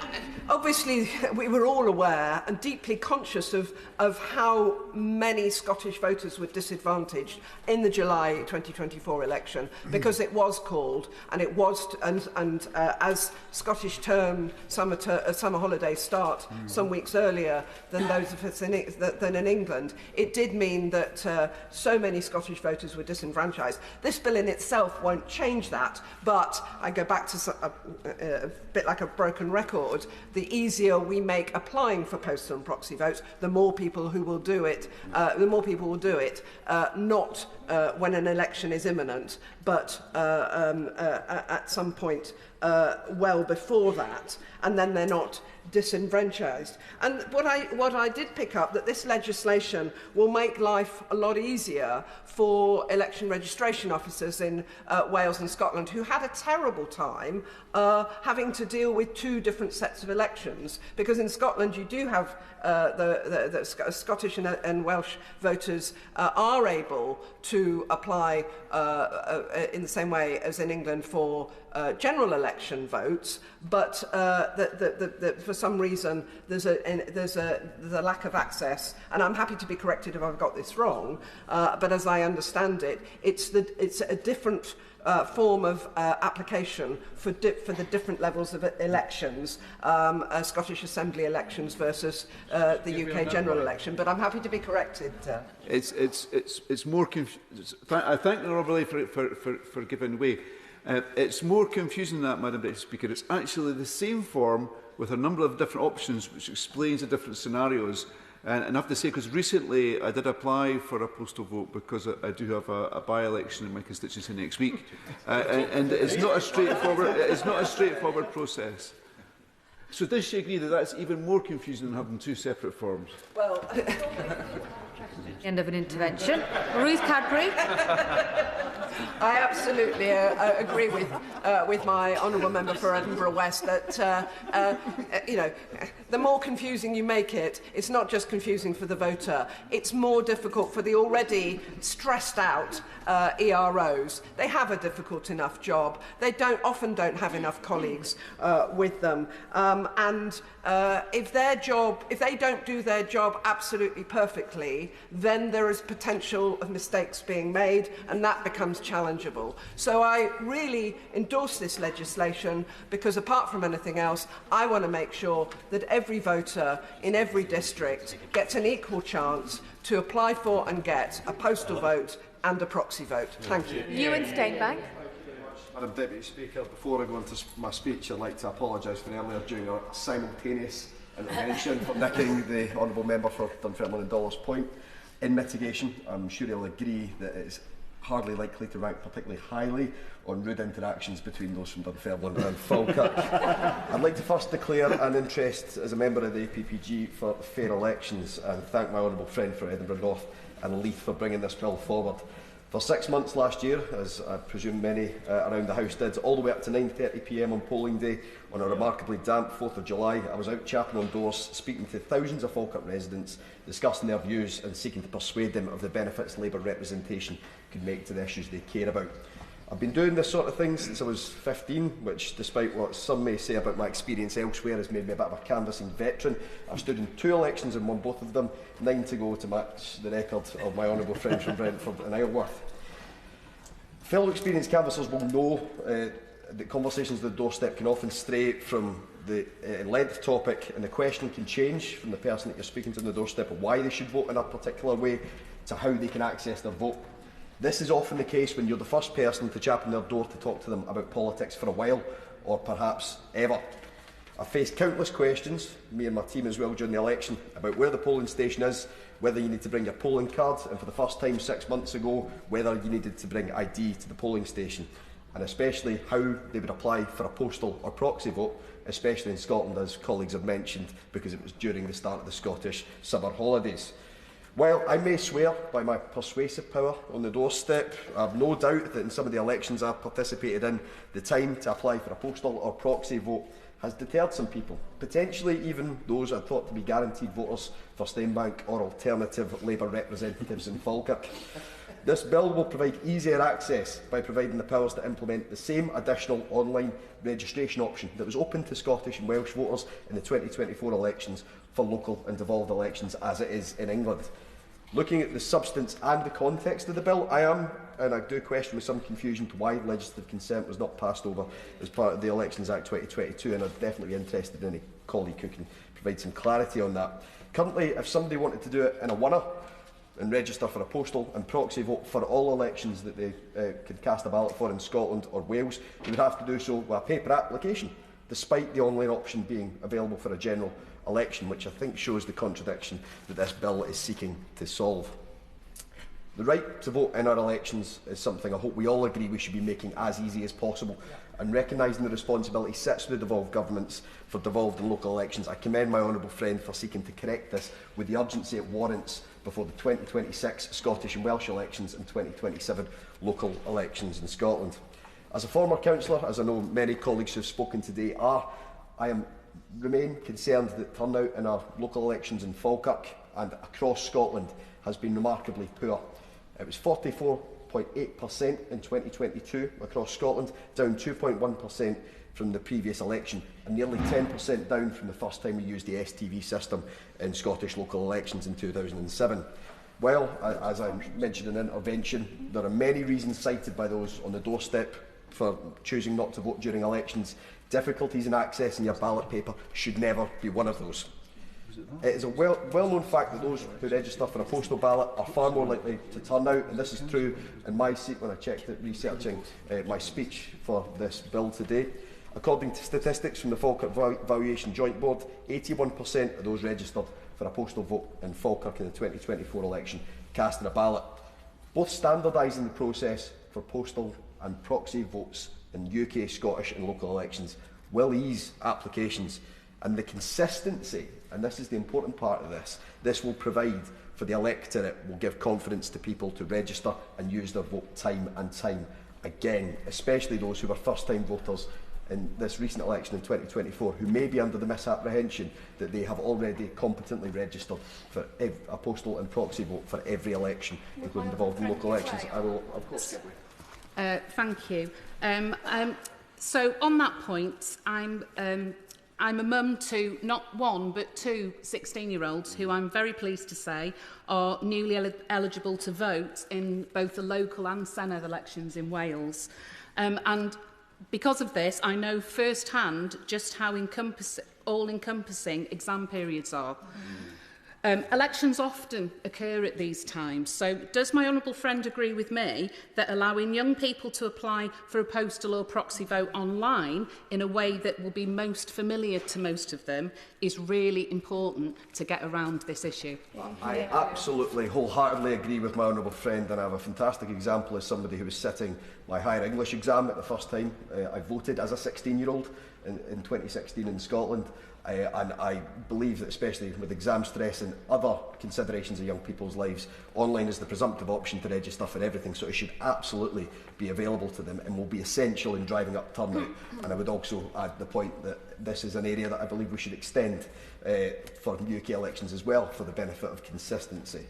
obviously, we were all aware and deeply conscious of how many Scottish voters were disadvantaged in the July 2024 election, because it was called, and it was, as Scottish summer holidays start some weeks earlier than those of us than in England, it did mean that so many Scottish voters were disenfranchised. This bill in itself won't change that, but I go back to a bit like a broken record. The easier we make applying for postal and proxy votes, the more people who will do it. Not when an election is imminent, but at some point well before that, and then they're not disenfranchised. And what I did pick up, that this legislation will make life a lot easier for election registration officers in Wales and Scotland, who had a terrible time having to deal with two different sets of elections, because in Scotland you do have the Scottish and Welsh voters are able to apply in the same way as in England for general election votes, but for some reason there's a lack of access, and I'm happy to be corrected if I've got this wrong, but as I understand it, it's a different form of application for the different levels of elections, Scottish Assembly elections versus the UK general election. But I'm happy to be corrected. It's more I thank the Honourable Lady for giving way. It's more confusing than that, Madam Deputy Speaker. It's actually the same form with a number of different options, which explains the different scenarios. And I have to say, because recently I did apply for a postal vote because I do have a by-election in my constituency next week, and it's not a straightforward process. So does she agree that that's even more confusing than having two separate forms? Well, end of an intervention. Ruth Cadbury. I absolutely agree with my honourable member for Edinburgh West that the more confusing you make it, it's not just confusing for the voter. It's more difficult for the already stressed out EROs. They have a difficult enough job. They often don't have enough colleagues with them, and if they don't do their job absolutely perfectly, then there is potential of mistakes being made, and that becomes challengeable. So I really endorse this legislation because, apart from anything else, I want to make sure that every voter in every district gets an equal chance to apply for and get a postal vote and a proxy vote. Thank you. Euan Stainbank. Madam Deputy Speaker, before I go into my speech, I'd like to apologise for earlier during a simultaneous intervention for nicking the Honourable Member for Dunfermline and Dollars Point. In mitigation, I'm sure he'll agree that it's hardly likely to rank particularly highly on rude interactions between those from Dunfermline and Falkirk. I'd like to first declare an interest as a member of the APPG for fair elections and thank my honourable friend for Edinburgh North and Leith for bringing this bill forward. For 6 months last year, as I presume many around the House did, all the way up to 9:30 p.m. on polling day on a remarkably damp 4th of July, I was out chapping on doors, speaking to thousands of Falkirk residents, discussing their views and seeking to persuade them of the benefits Labour representation could make to the issues they care about. I've been doing this sort of thing since I was 15, which, despite what some may say about my experience elsewhere, has made me a bit of a canvassing veteran. I've stood in 2 elections and won both of them, 9 to go to match the record of my honourable friend from Brentford and Isleworth. Fellow experienced canvassers will know that conversations at the doorstep can often stray from the length topic, and the question can change from the person that you're speaking to on the doorstep of why they should vote in a particular way to how they can access their vote. This is often the case when you're the first person to chap on their door to talk to them about politics for a while, or perhaps ever. I've faced countless questions, me and my team as well, during the election, about where the polling station is, whether you need to bring your polling card, and for the first time 6 months ago, whether you needed to bring ID to the polling station, and especially how they would apply for a postal or proxy vote, especially in Scotland, as colleagues have mentioned, because it was during the start of the Scottish summer holidays. While I may swear by my persuasive power on the doorstep, I have no doubt that in some of the elections I've participated in, the time to apply for a postal or proxy vote has deterred some people, potentially even those I thought to be guaranteed voters for Stainbank or alternative Labour representatives in Falkirk. This bill will provide easier access by providing the powers to implement the same additional online registration option that was open to Scottish and Welsh voters in the 2024 elections for local and devolved elections as it is in England. Looking at the substance and the context of the bill, I am, and I do question with some confusion to why legislative consent was not passed over as part of the Elections Act 2022, and I'd definitely be interested in any colleague who can provide some clarity on that. Currently, if somebody wanted to do it in a winner and register for a postal and proxy vote for all elections that they could cast a ballot for in Scotland or Wales, they would have to do so with a paper application, despite the online option being available for a general election, which I think shows the contradiction that this bill is seeking to solve. The right to vote in our elections is something I hope we all agree we should be making as easy as possible, and recognising the responsibility sits with devolved governments for devolved and local elections. I commend my honourable friend for seeking to correct this with the urgency it warrants before the 2026 Scottish and Welsh elections and 2027 local elections in Scotland. As a former councillor, as I know many colleagues who have spoken today are, I remain concerned that turnout in our local elections in Falkirk and across Scotland has been remarkably poor. It was 44.8% in 2022 across Scotland, down 2.1% from the previous election, and nearly 10% down from the first time we used the STV system in Scottish local elections in 2007. Well, as I mentioned in intervention, there are many reasons cited by those on the doorstep for choosing not to vote during elections. Difficulties in accessing your ballot paper should never be one of those. It is a well-known fact that those who register for a postal ballot are far more likely to turn out, and this is true in my seat when I checked it researching my speech for this bill today. According to statistics from the Falkirk Valuation Joint Board, 81% of those registered for a postal vote in Falkirk in the 2024 election cast in a ballot. Both standardising the process for postal and proxy votes in UK, Scottish and local elections will ease applications, and the consistency, and this is the important part of this will provide for the electorate, will give confidence to people to register and use their vote time and time again, especially those who were first-time voters in this recent election in 2024, who may be under the misapprehension that they have already competently registered for a postal and proxy vote for every election, including devolved and local elections. I will, of course, get thank you. So on that point, I'm a mum to not one but two 16-year-olds who I'm very pleased to say are newly eligible to vote in both the local and Senedd elections in Wales. And because of this, I know firsthand just how all-encompassing exam periods are. Elections often occur at these times, so does my honourable friend agree with me that allowing young people to apply for a postal or proxy vote online in a way that will be most familiar to most of them is really important to get around this issue? I absolutely wholeheartedly agree with my honourable friend, and I have a fantastic example as somebody who was sitting my higher English exam at the first time I voted as a 16-year-old in 2016 in Scotland. And I believe that, especially with exam stress and other considerations of young people's lives, online is the presumptive option to register for everything, so it should absolutely be available to them and will be essential in driving up turnout. And I would also add the point that this is an area that I believe we should extend for UK elections as well, for the benefit of consistency.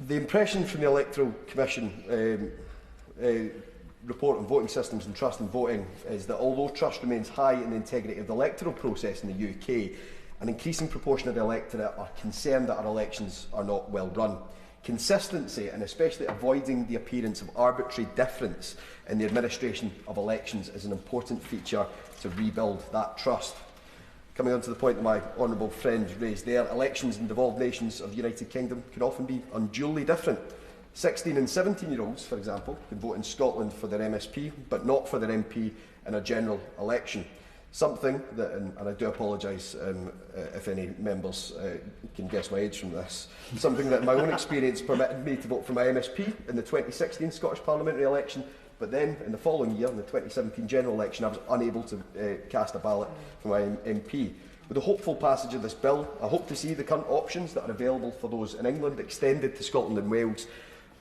The impression from the Electoral Commission report on voting systems and trust in voting is that although trust remains high in the integrity of the electoral process in the UK, an increasing proportion of the electorate are concerned that our elections are not well run. Consistency, and especially avoiding the appearance of arbitrary difference in the administration of elections, is an important feature to rebuild that trust. Coming on to the point that my honourable friend raised there, elections in devolved nations of the United Kingdom can often be unduly different. 16 and 17-year-olds, for example, can vote in Scotland for their MSP, but not for their MP in a general election. Something that, and I do apologise if any members can guess my age from this, something that in my own experience permitted me to vote for my MSP in the 2016 Scottish parliamentary election, but then in the following year, in the 2017 general election, I was unable to cast a ballot for my MP. With the hopeful passage of this bill, I hope to see the current options that are available for those in England extended to Scotland and Wales.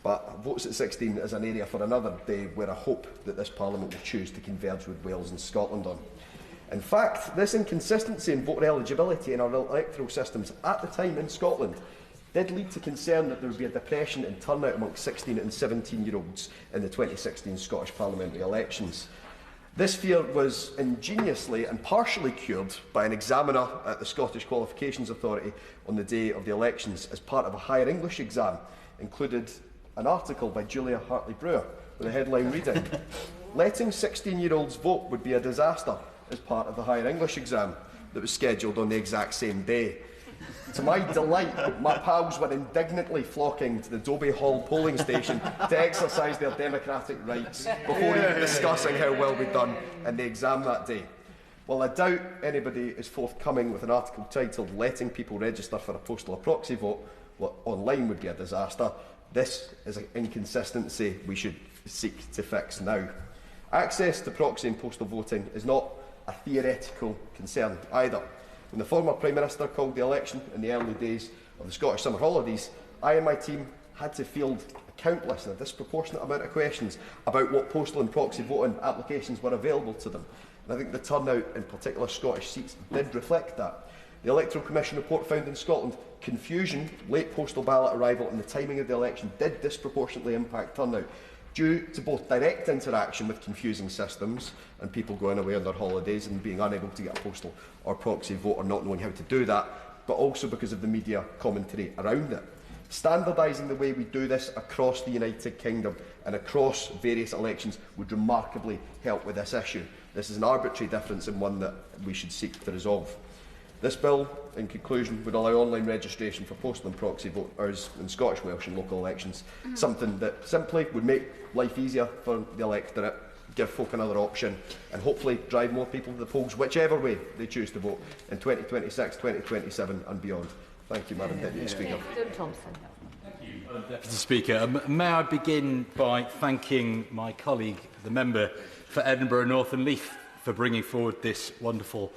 But votes at 16 is an area for another day where I hope that this Parliament will choose to converge with Wales and Scotland on. In fact, this inconsistency in voter eligibility in our electoral systems at the time in Scotland did lead to concern that there would be a depression in turnout amongst 16 and 17-year-olds in the 2016 Scottish parliamentary elections. This fear was ingeniously and partially cured by an examiner at the Scottish Qualifications Authority on the day of the elections as part of a higher English exam, included an article by Julia Hartley-Brewer with a headline reading, "Letting 16-year-olds vote would be a disaster," as part of the higher English exam that was scheduled on the exact same day. To my delight, my pals were indignantly flocking to the Doby Hall polling station to exercise their democratic rights before even discussing how well we'd done in the exam that day. While I doubt anybody is forthcoming with an article titled "Letting people register for a postal or proxy vote online would be a disaster," this is an inconsistency we should seek to fix now. Access to proxy and postal voting is not a theoretical concern either. When the former Prime Minister called the election in the early days of the Scottish summer holidays, I and my team had to field a countless and a disproportionate amount of questions about what postal and proxy voting applications were available to them. And I think the turnout in particular Scottish seats did reflect that. The Electoral Commission report found in Scotland confusion, late postal ballot arrival and the timing of the election did disproportionately impact turnout, due to both direct interaction with confusing systems and people going away on their holidays and being unable to get a postal or proxy vote or not knowing how to do that, but also because of the media commentary around it. Standardising the way we do this across the United Kingdom and across various elections would remarkably help with this issue. This is an arbitrary difference and one that we should seek to resolve. This bill, in conclusion, would allow online registration for postal and proxy voters in Scottish, Welsh and local elections, something that simply would make life easier for the electorate, give folk another option and hopefully drive more people to the polls whichever way they choose to vote in 2026, 2027 and beyond. Thank you, Madam Deputy Speaker. Thompson. Thank you, Madam Deputy Speaker. May I begin by thanking my colleague, the member for Edinburgh, North and Leith, for bringing forward this wonderful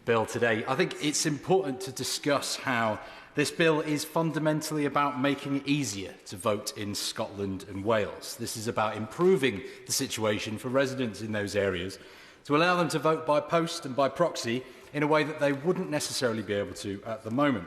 bill today. I think it's important to discuss how this bill is fundamentally about making it easier to vote in Scotland and Wales. This is about improving the situation for residents in those areas to allow them to vote by post and by proxy in a way that they wouldn't necessarily be able to at the moment.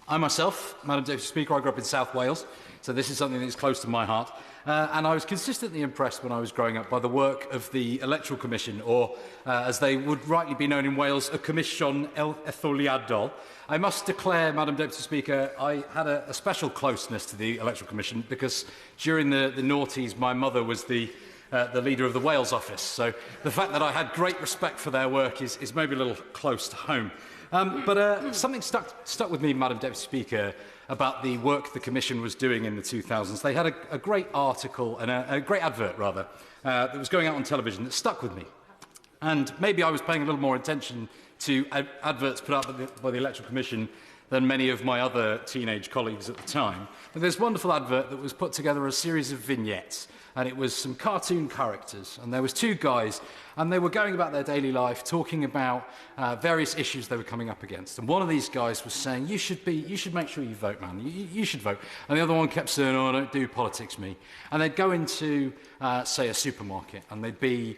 I myself, Madam Deputy Speaker, I grew up in South Wales, so this is something that is close to my heart. And I was consistently impressed when I was growing up by the work of the Electoral Commission, or as they would rightly be known in Wales, a Commission Etholiadol. I must declare, Madam Deputy Speaker, I had a special closeness to the Electoral Commission because during the noughties my mother was the leader of the Wales office. So the fact that I had great respect for their work is maybe a little close to home. Something stuck with me, Madam Deputy Speaker, about the work the Commission was doing in the 2000s. They had a great article, and a great advert, rather, that was going out on television that stuck with me. And maybe I was paying a little more attention to adverts put out by the Electoral Commission than many of my other teenage colleagues at the time. But there's a wonderful advert that was put together a series of vignettes, and it was some cartoon characters, and there was two guys, and they were going about their daily life, talking about various issues they were coming up against. And one of these guys was saying, you should make sure you vote, man. You should vote. And the other one kept saying, oh, I don't do politics, me. And they'd go into, say, a supermarket, and they'd be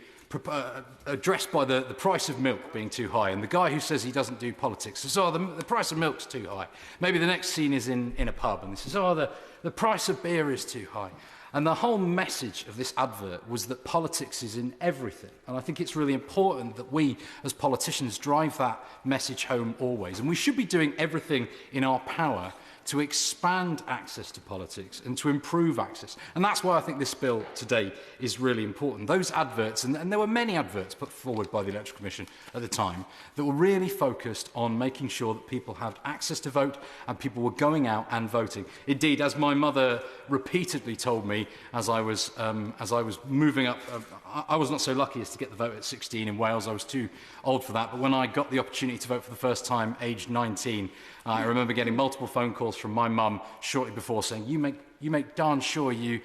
addressed by the price of milk being too high. And the guy who says he doesn't do politics says, oh, the price of milk's too high. Maybe the next scene is in a pub, and he says, oh, the price of beer is too high. And the whole message of this advert was that politics is in everything. And I think it's really important that we, as politicians, drive that message home always. And we should be doing everything in our power to expand access to politics and to improve access. And that's why I think this bill today is really important. Those adverts, and there were many adverts put forward by the Electoral Commission at the time, that were really focused on making sure that people had access to vote and people were going out and voting. Indeed, as my mother repeatedly told me as I was moving up, I was not so lucky as to get the vote at 16 in Wales. I was too old for that. But when I got the opportunity to vote for the first time, aged 19, I remember getting multiple phone calls from my mum shortly before saying, you make darn sure you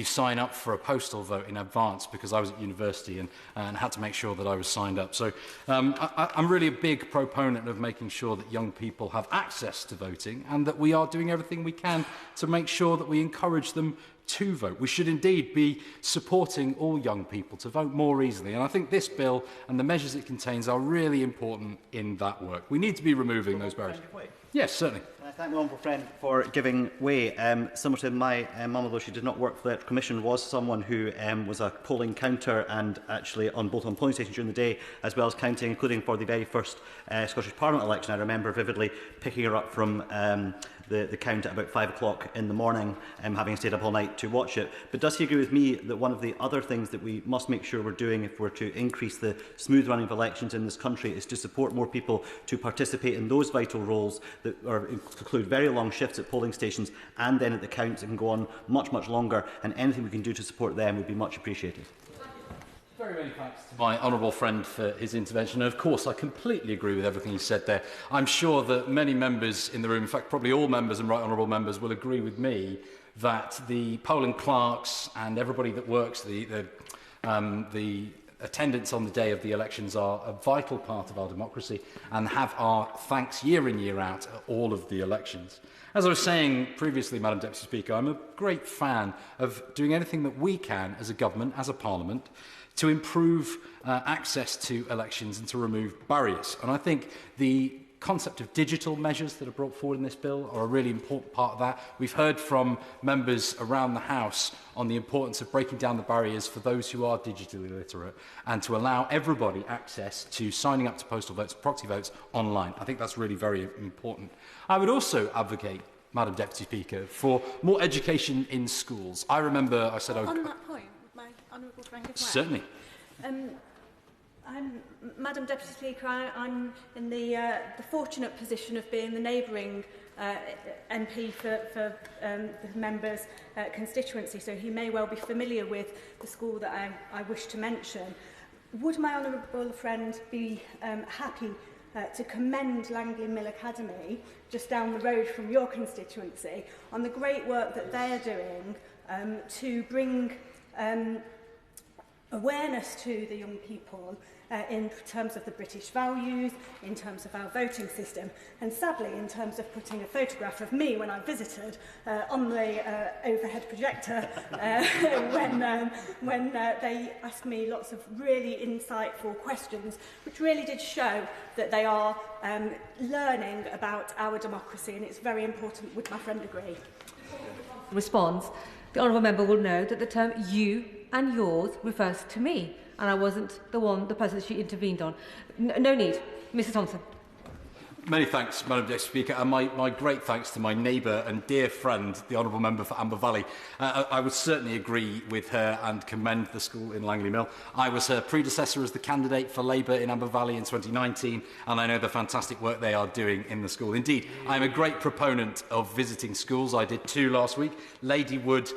sign up for a postal vote in advance, because I was at university and had to make sure that I was signed up. So I'm really a big proponent of making sure that young people have access to voting, and that we are doing everything we can to make sure that we encourage them to vote. We should indeed be supporting all young people to vote more easily, and I think this bill and the measures it contains are really important in that work. We need to be removing those barriers. Yes, certainly. I thank my honourable friend for giving way. Similar to my mum, although she did not work for the Electoral Commission, was someone who was a polling counter, and actually on both on polling stations during the day as well as counting, including for the very first Scottish Parliament election. I remember vividly picking her up from the count at about 5 o'clock in the morning, having stayed up all night to watch it. But does he agree with me that one of the other things that we must make sure we're doing if we're to increase the smooth running of elections in this country is to support more people to participate in those vital roles that include very long shifts at polling stations, and then at the counts it can go on much, much longer, and anything we can do to support them would be much appreciated. Very many thanks to my honourable friend for his intervention. And of course, I completely agree with everything he said there. I'm sure that many members in the room, in fact probably all members and right honourable members, will agree with me that the polling clerks and everybody that works, the attendance on the day of the elections are a vital part of our democracy and have our thanks year in, year out at all of the elections. As I was saying previously, Madam Deputy Speaker, I'm a great fan of doing anything that we can as a government, as a parliament, to improve access to elections and to remove barriers. And I think the concept of digital measures that are brought forward in this bill are a really important part of that. We've heard from members around the House on the importance of breaking down the barriers for those who are digitally literate and to allow everybody access to signing up to postal votes, proxy votes online. I think that's really very important. I would also advocate, Madam Deputy Speaker, for more education in schools. I remember I said... On that point, my honourable friend as well. Certainly. Madam Deputy Speaker, I'm in the fortunate position of being the neighbouring MP for the member's constituency, so he may well be familiar with the school that I wish to mention. Would my honourable friend be happy to commend Langley Mill Academy, just down the road from your constituency, on the great work that they are doing to bring awareness to the young people in terms of the British values, in terms of our voting system, and sadly in terms of putting a photograph of me when I visited on the overhead projector when they asked me lots of really insightful questions, which really did show that they are learning about our democracy, and it's very important. Would my friend agree? Response. The honourable member will know that the term you and yours refers to me, and I wasn't the person she intervened on. No need. Mr Thompson. Many thanks, Madam Deputy Speaker, and my great thanks to my neighbour and dear friend, the Honourable Member for Amber Valley. I would certainly agree with her and commend the school in Langley Mill. I was her predecessor as the candidate for Labour in Amber Valley in 2019, and I know the fantastic work they are doing in the school. Indeed, I am a great proponent of visiting schools. I did 2 last week. Ladywood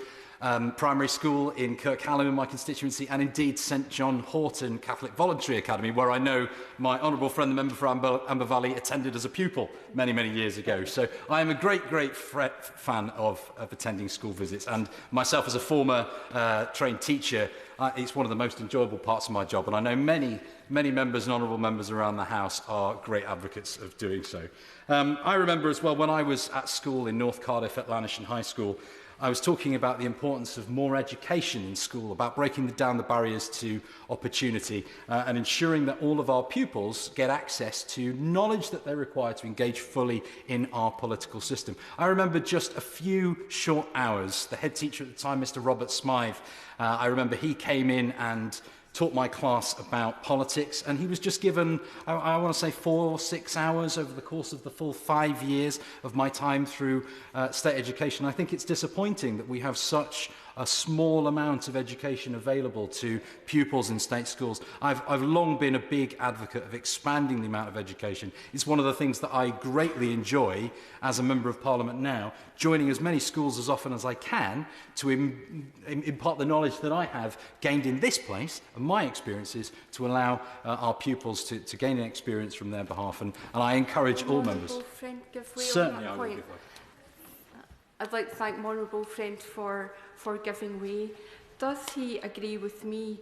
Primary School in Kirkhallam in my constituency, and indeed St John Horton Catholic Voluntary Academy, where I know my honourable friend, the member for Amber Valley, attended as a pupil many, many years ago. So I am a great fan of attending school visits, and myself as a former trained teacher, it's one of the most enjoyable parts of my job, and I know many members and honourable members around the House are great advocates of doing so. I remember as well when I was at school in North Cardiff at Lanishton High School, I was talking about the importance of more education in school, about breaking down the barriers to opportunity and ensuring that all of our pupils get access to knowledge that they're required to engage fully in our political system. I remember just a few short hours, the head teacher at the time, Mr. Robert Smythe, I remember he came in and taught my class about politics, and he was just given, I want to say 4 or 6 hours over the course of the full 5 years of my time through state education. I think it's disappointing that we have such a small amount of education available to pupils in state schools. I've long been a big advocate of expanding the amount of education. It's one of the things that I greatly enjoy as a Member of Parliament now, joining as many schools as often as I can to impart the knowledge that I have gained in this place and my experiences to allow our pupils to gain an experience from their behalf. And I encourage all members. Certainly, I will give way. I'd like to thank my honourable friend for giving way. Does he agree with me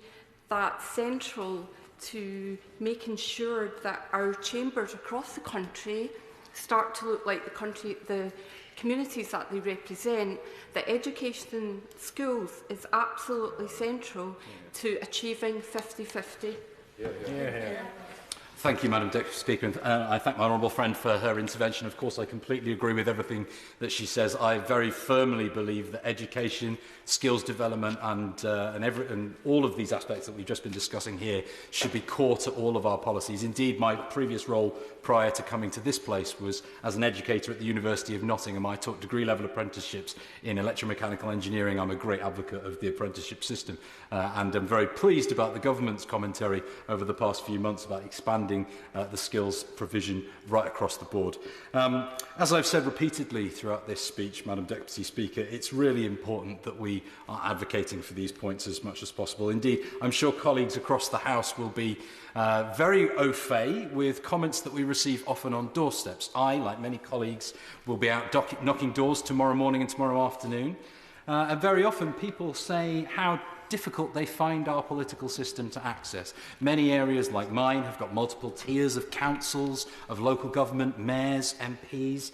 that central to making sure that our chambers across the country start to look like the communities that they represent, that education in schools is absolutely central to achieving 50-50? Yeah. Thank you, Madam Deputy Speaker. And I thank my honourable friend for her intervention. Of course, I completely agree with everything that she says. I very firmly believe that education, skills development and all of these aspects that we've just been discussing here should be core to all of our policies. Indeed, my previous role prior to coming to this place was as an educator at the University of Nottingham. I taught degree-level apprenticeships in electromechanical engineering. I'm a great advocate of the apprenticeship system and I'm very pleased about the government's commentary over the past few months about expanding the skills provision right across the board. As I've said repeatedly throughout this speech, Madam Deputy Speaker, it's really important that we are advocating for these points as much as possible. Indeed, I'm sure colleagues across the House will be very au fait with comments that we receive often on doorsteps. I, like many colleagues, will be out knocking doors tomorrow morning and tomorrow afternoon. And very often people say how difficult they find our political system to access. Many areas like mine have got multiple tiers of councils, of local government, mayors, MPs.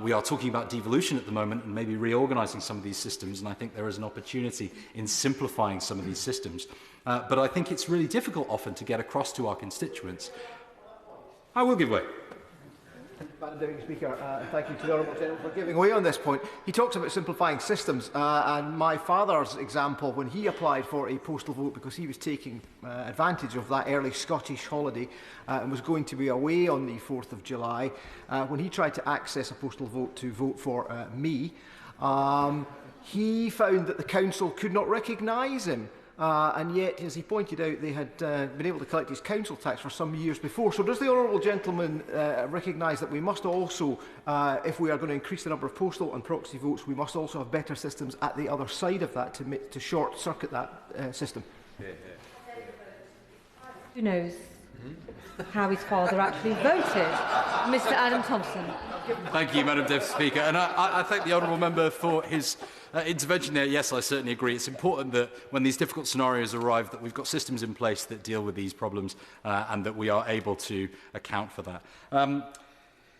We are talking about devolution at the moment and maybe reorganising some of these systems, and I think there is an opportunity in simplifying some of these systems. But I think it's really difficult often to get across to our constituents. I will give way. Madam Deputy Speaker, thank you to the Honourable Gentleman for giving way on this point. He talks about simplifying systems, and my father's example, when he applied for a postal vote because he was taking advantage of that early Scottish holiday and was going to be away on the 4th of July, when he tried to access a postal vote to vote for me, he found that the council could not recognise him. And yet, as he pointed out, they had been able to collect his council tax for some years before. So does the Honourable Gentleman recognise that we must also, if we are going to increase the number of postal and proxy votes, we must also have better systems at the other side of that to short-circuit that system? Who knows how his father actually voted? Mr. Adam Thompson. Thank you, Madam Deputy Speaker. And I thank the honourable member for his intervention there. Yes, I certainly agree. It's important that when these difficult scenarios arrive that we've got systems in place that deal with these problems and that we are able to account for that.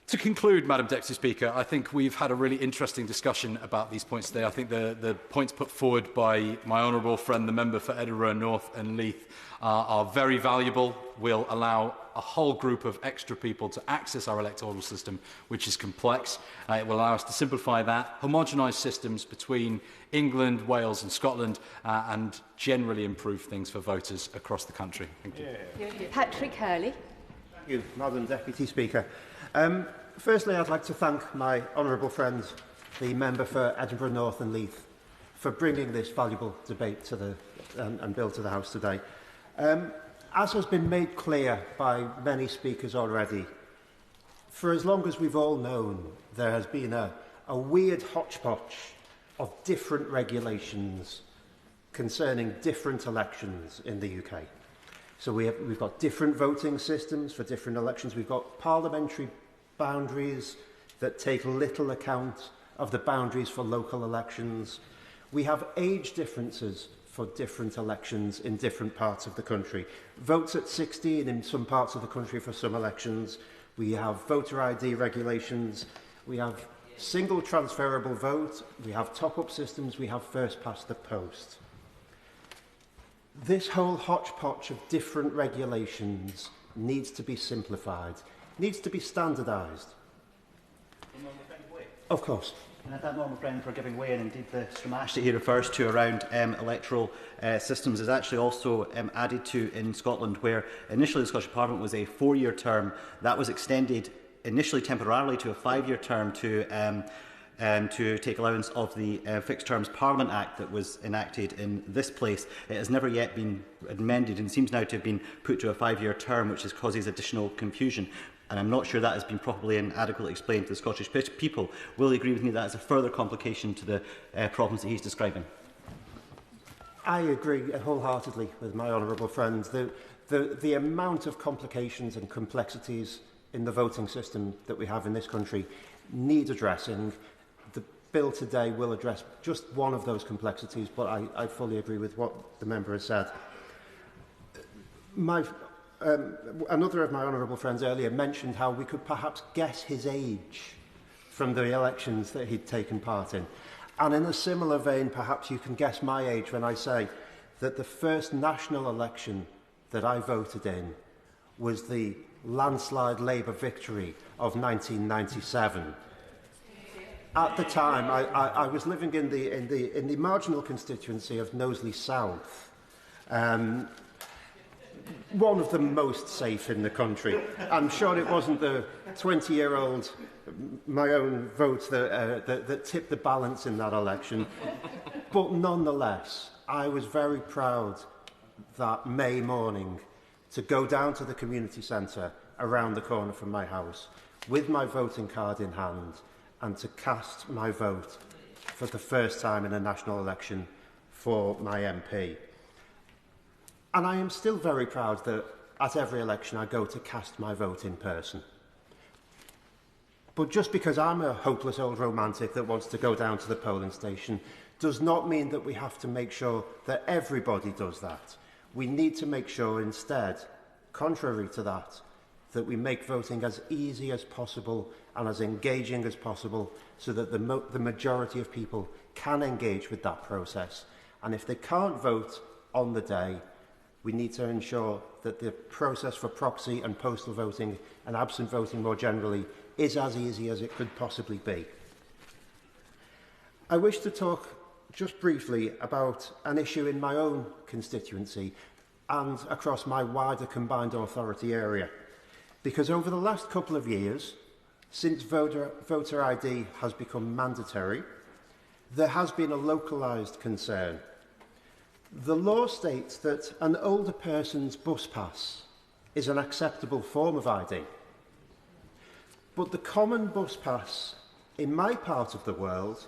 To conclude, Madam Deputy Speaker, I think we've had a really interesting discussion about these points today. I think the points put forward by my honourable friend, the member for Edinburgh North and Leith, are very valuable, will allow a whole group of extra people to access our electoral system, which is complex. It will allow us to simplify that, homogenise systems between England, Wales and Scotland, and generally improve things for voters across the country. Thank you. Patrick Hurley. Thank you, Madam Deputy Speaker. Firstly, I'd like to thank my honourable friend, the member for Edinburgh North and Leith, for bringing this valuable debate to the, and bill to the House today. As has been made clear by many speakers already, for as long as we've all known, there has been a weird hodgepodge of different regulations concerning different elections in the UK. So we've got different voting systems for different elections. We've got parliamentary boundaries that take little account of the boundaries for local elections. We have age differences for different elections in different parts of the country. Votes at 16 in some parts of the country for some elections. We have voter ID regulations. We have single transferable vote. We have top-up systems. We have first past the post. This whole hodgepodge of different regulations needs to be simplified, needs to be standardised. Of course. Can I thank my friend for giving way, and indeed the stramash that he refers to around electoral systems is actually also added to in Scotland, where initially the Scottish Parliament was a 4-year term. That was extended initially temporarily to a 5-year term to take allowance of the Fixed Terms Parliament Act that was enacted in this place. It has never yet been amended and seems now to have been put to a 5-year term, which causes additional confusion. And I'm not sure that has been properly and adequately explained to the Scottish people. Will he agree with me that is a further complication to the problems that he's describing? I agree wholeheartedly with my honourable friend. The amount of complications and complexities in the voting system that we have in this country need addressing. The bill today will address just one of those complexities, but I fully agree with what the member has said. Another of my honourable friends earlier mentioned how we could perhaps guess his age from the elections that he'd taken part in. And in a similar vein, perhaps you can guess my age when I say that the first national election that I voted in was the landslide Labour victory of 1997. At the time, I was living in the marginal constituency of Knowsley South. One of the most safe in the country. I'm sure it wasn't the 20-year-old, my own vote that tipped the balance in that election. But nonetheless, I was very proud that May morning to go down to the community centre around the corner from my house with my voting card in hand and to cast my vote for the first time in a national election for my MP. And I am still very proud that at every election I go to cast my vote in person. But just because I'm a hopeless old romantic that wants to go down to the polling station does not mean that we have to make sure that everybody does that. We need to make sure instead, contrary to that, that we make voting as easy as possible and as engaging as possible so that the majority of people can engage with that process. And if they can't vote on the day, we need to ensure that the process for proxy and postal voting and absent voting more generally is as easy as it could possibly be. I wish to talk just briefly about an issue in my own constituency and across my wider combined authority area. Because over the last couple of years, since voter ID has become mandatory, there has been a localised concern. The law states that an older person's bus pass is an acceptable form of ID. But the common bus pass in my part of the world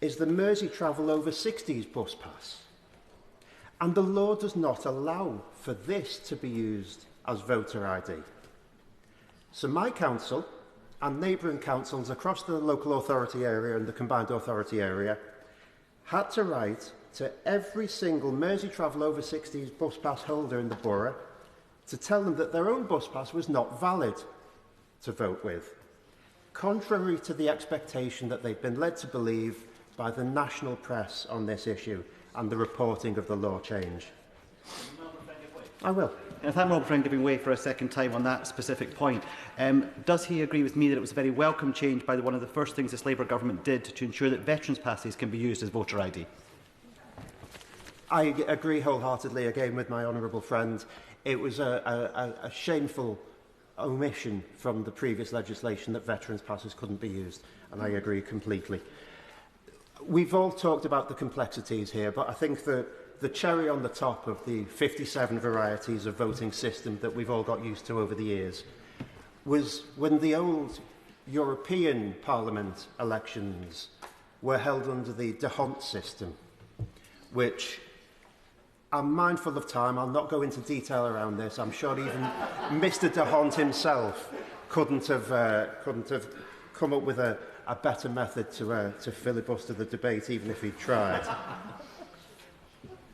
is the Mersey Travel Over 60s bus pass. And the law does not allow for this to be used as voter ID. So my council and neighbouring councils across the local authority area and the combined authority area had to write to every single Mersey Travel Over 60s bus pass holder in the borough to tell them that their own bus pass was not valid to vote with, contrary to the expectation that they've been led to believe by the national press on this issue and the reporting of the law change. I will. And if I'm Robert Friend giving way for a second time on that specific point, does he agree with me that it was a very welcome change by one of the first things this Labour government did to ensure that veterans' passes can be used as voter ID? I agree wholeheartedly again with my honourable friend. It was a shameful omission from the previous legislation that veterans' passes couldn't be used, and I agree completely. We've all talked about the complexities here, but I think that the cherry on the top of the 57 varieties of voting system that we've all got used to over the years was when the old European Parliament elections were held under the d'Hondt system, which I'm mindful of time. I'll not go into detail around this. I'm sure even Mr. d'Hondt himself couldn't have come up with a better method to filibuster the debate, even if he'd tried.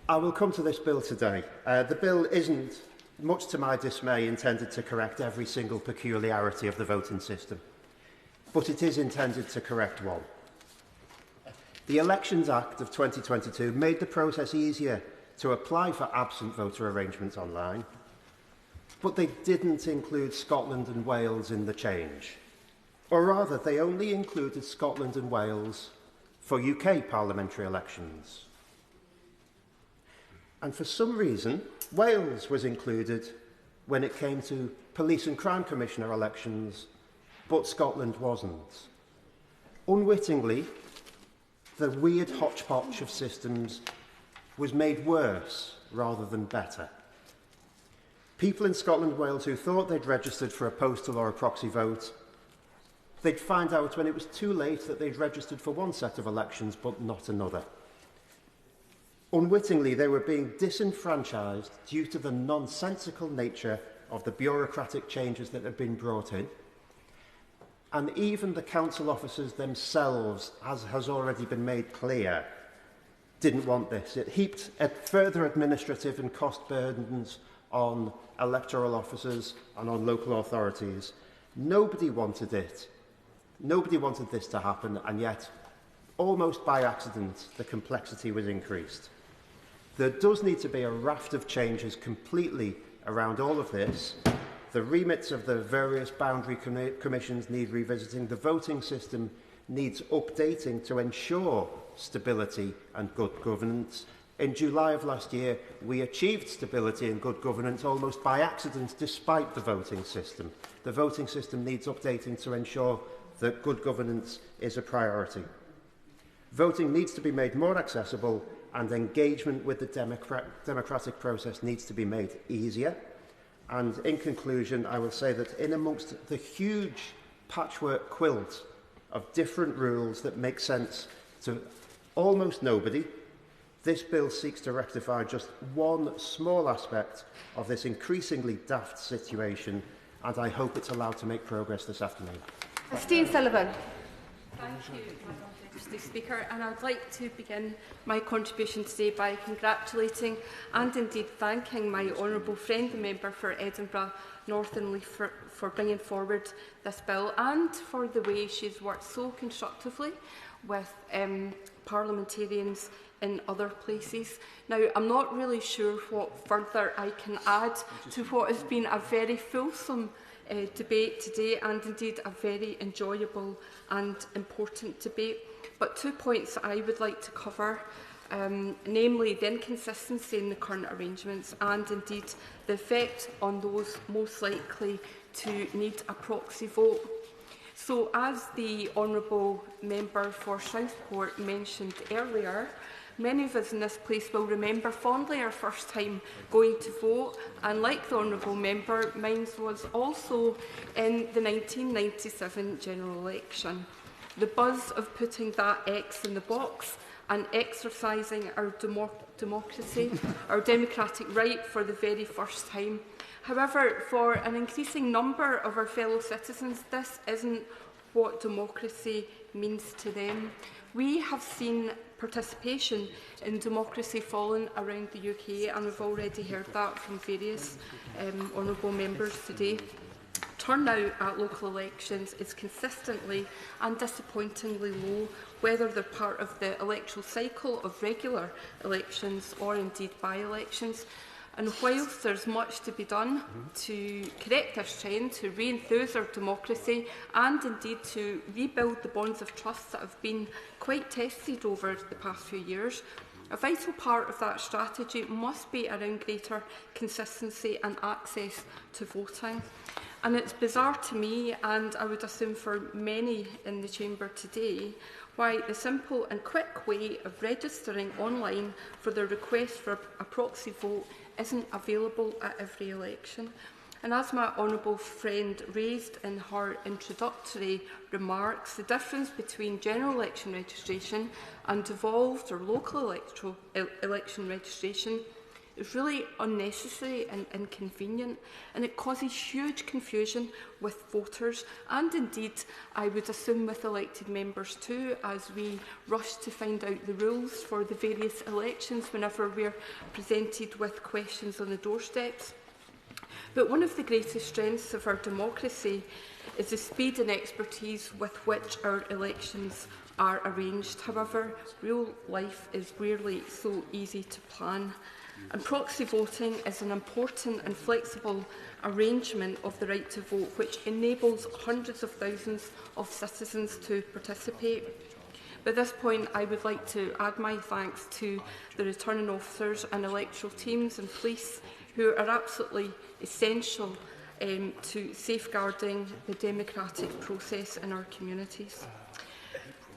I will come to this bill today. The bill isn't, much to my dismay, intended to correct every single peculiarity of the voting system, but it is intended to correct one. The Elections Act of 2022 made the process easier to apply for absent voter arrangements online, but they didn't include Scotland and Wales in the change. Or rather, they only included Scotland and Wales for UK parliamentary elections. And for some reason, Wales was included when it came to Police and Crime Commissioner elections, but Scotland wasn't. Unwittingly, the weird hodgepodge of systems was made worse rather than better. People in Scotland and Wales who thought they'd registered for a postal or a proxy vote, they'd find out when it was too late that they'd registered for one set of elections but not another. Unwittingly, they were being disenfranchised due to the nonsensical nature of the bureaucratic changes that had been brought in. And even the council officers themselves, as has already been made clear, didn't want this. It heaped further administrative and cost burdens on electoral officers and on local authorities. Nobody wanted it. Nobody wanted this to happen, and yet, almost by accident, the complexity was increased. There does need to be a raft of changes completely around all of this. The remits of the various boundary commissions need revisiting. The voting system needs updating to ensure stability and good governance. In July of last year, we achieved stability and good governance almost by accident, despite the voting system. The voting system needs updating to ensure that good governance is a priority. Voting needs to be made more accessible, and engagement with the democratic process needs to be made easier. And in conclusion, I will say that in amongst the huge patchwork quilt of different rules that make sense to almost nobody, this bill seeks to rectify just one small aspect of this increasingly daft situation, and I hope it's allowed to make progress this afternoon. Sullivan. Thank you, Mr. Speaker, and I'd like to begin my contribution today by congratulating and indeed thanking my honourable friend, the member for Edinburgh North and Leith, for bringing forward this bill and for the way she's worked so constructively with parliamentarians in other places. Now, I'm not really sure what further I can add to what has been a very fulsome debate today, and indeed a very enjoyable and important debate. But 2 points I would like to cover, namely the inconsistency in the current arrangements and indeed the effect on those most likely to need a proxy vote. So, as the honourable member for Southport mentioned earlier, many of us in this place will remember fondly our first time going to vote, and like the honourable member, mine was also in the 1997 general election. The buzz of putting that X in the box and exercising our democracy, our democratic right for the very first time. However, for an increasing number of our fellow citizens, this isn't what democracy means to them. We have seen participation in democracy fallen around the UK, and we've already heard that from various honourable members today. Turnout at local elections is consistently and disappointingly low, whether they're part of the electoral cycle of regular elections or indeed by-elections. And whilst there's much to be done to correct this trend, to re-enthuse our democracy and indeed to rebuild the bonds of trust that have been quite tested over the past few years, a vital part of that strategy must be around greater consistency and access to voting. And it's bizarre to me, and I would assume for many in the chamber today, why the simple and quick way of registering online for the request for a proxy vote isn't available at every election. And as my honourable friend raised in her introductory remarks, the difference between general election registration and devolved or local election registration is really unnecessary and inconvenient, and it causes huge confusion with voters and indeed I would assume with elected members too, as we rush to find out the rules for the various elections whenever we're presented with questions on the doorsteps. But one of the greatest strengths of our democracy is the speed and expertise with which our elections are arranged. However, real life is rarely so easy to plan. And proxy voting is an important and flexible arrangement of the right to vote, which enables hundreds of thousands of citizens to participate. But at this point, I would like to add my thanks to the returning officers and electoral teams and police who are absolutely essential to safeguarding the democratic process in our communities.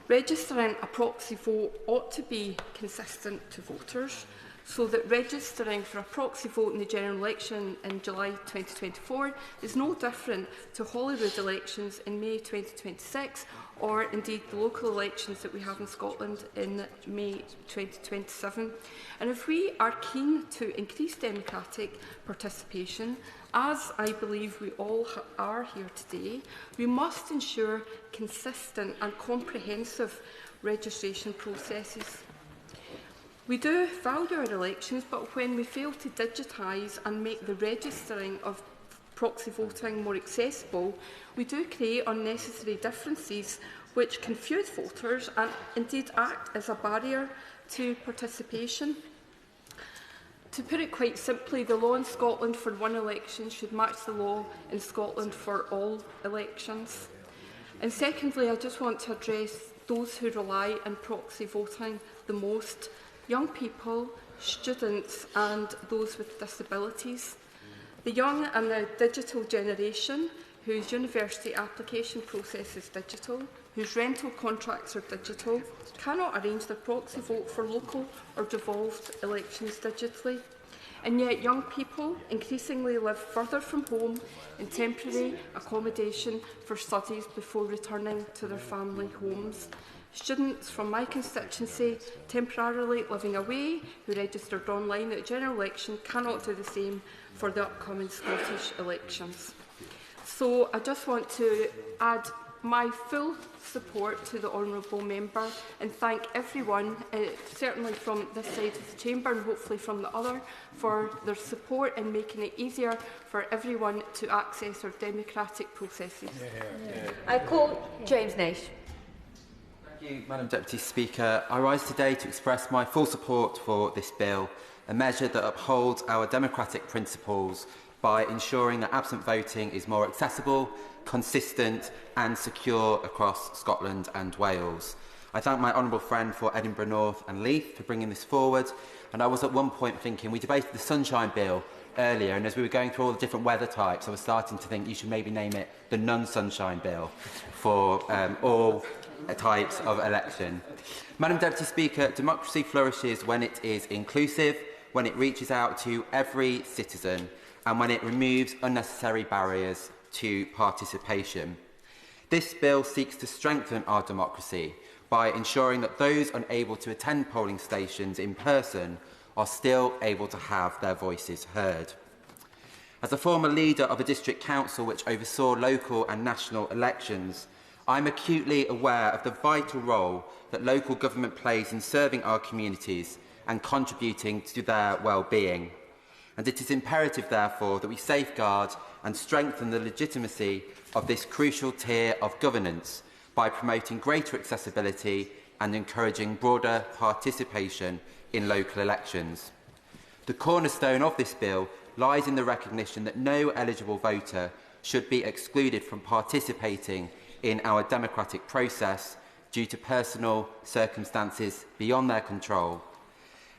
Registering a proxy vote ought to be consistent to voters, so that registering for a proxy vote in the general election in July 2024 is no different to Holyrood elections in May 2026 or indeed the local elections that we have in Scotland in May 2027. And if we are keen to increase democratic participation, as I believe we all are here today, we must ensure consistent and comprehensive registration processes. We do value our elections, but when we fail to digitise and make the registering of proxy voting more accessible, we do create unnecessary differences which confuse voters and indeed act as a barrier to participation. To put it quite simply, the law in Scotland for one election should match the law in Scotland for all elections. And secondly, I just want to address those who rely on proxy voting the most: young people, students and those with disabilities. The young and the digital generation, whose university application process is digital, whose rental contracts are digital, cannot arrange their proxy vote for local or devolved elections digitally. And yet young people increasingly live further from home in temporary accommodation for studies before returning to their family homes. Students from my constituency temporarily living away who registered online at the general election cannot do the same for the upcoming Scottish elections. So I just want to add my full support to the honourable member and thank everyone, certainly from this side of the chamber and hopefully from the other, for their support in making it easier for everyone to access our democratic processes. I call James Naish. Thank you, Madam Deputy Speaker. I rise today to express my full support for this bill, a measure that upholds our democratic principles by ensuring that absent voting is more accessible, consistent and secure across Scotland and Wales. I thank my honourable friend for Edinburgh North and Leith for bringing this forward, and I was at one point thinking, we debated the Sunshine Bill earlier, and as we were going through all the different weather types, I was starting to think you should maybe name it the Non-Sunshine Bill for all types of election. Madam Deputy Speaker, democracy flourishes when it is inclusive, when it reaches out to every citizen, and when it removes unnecessary barriers to participation. This bill seeks to strengthen our democracy by ensuring that those unable to attend polling stations in person are still able to have their voices heard. As a former leader of a district council which oversaw local and national elections, I'm acutely aware of the vital role that local government plays in serving our communities and contributing to their well-being. And it is imperative, therefore, that we safeguard and strengthen the legitimacy of this crucial tier of governance by promoting greater accessibility and encouraging broader participation in local elections. The cornerstone of this bill lies in the recognition that no eligible voter should be excluded from participating in our democratic process due to personal circumstances beyond their control.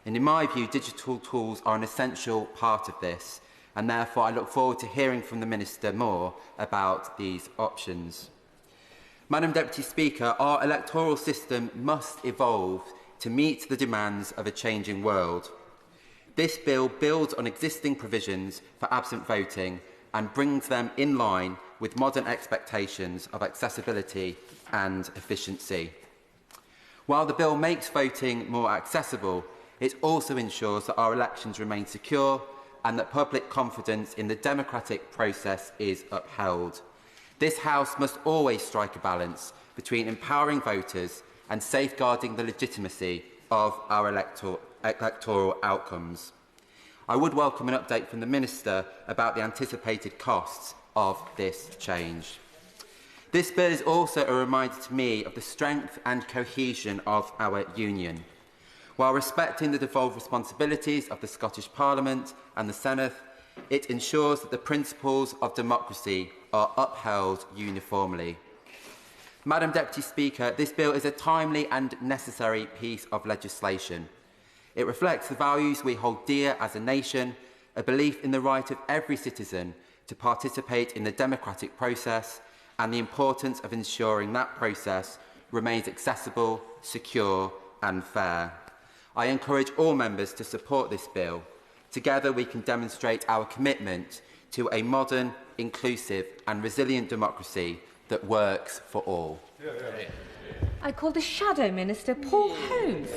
And in my view, digital tools are an essential part of this, and therefore I look forward to hearing from the Minister more about these options. Madam Deputy Speaker, our electoral system must evolve to meet the demands of a changing world. This bill builds on existing provisions for absent voting and brings them in line with modern expectations of accessibility and efficiency. While the bill makes voting more accessible, it also ensures that our elections remain secure and that public confidence in the democratic process is upheld. This House must always strike a balance between empowering voters and safeguarding the legitimacy of our electoral outcomes. I would welcome an update from the Minister about the anticipated costs of this change. This bill is also a reminder to me of the strength and cohesion of our union. While respecting the devolved responsibilities of the Scottish Parliament and the Senate, it ensures that the principles of democracy are upheld uniformly. Madam Deputy Speaker, this bill is a timely and necessary piece of legislation. It reflects the values we hold dear as a nation, a belief in the right of every citizen to participate in the democratic process, and the importance of ensuring that process remains accessible, secure and fair. I encourage all members to support this bill. Together we can demonstrate our commitment to a modern, inclusive and resilient democracy that works for all. I call the Shadow Minister, Paul Holmes.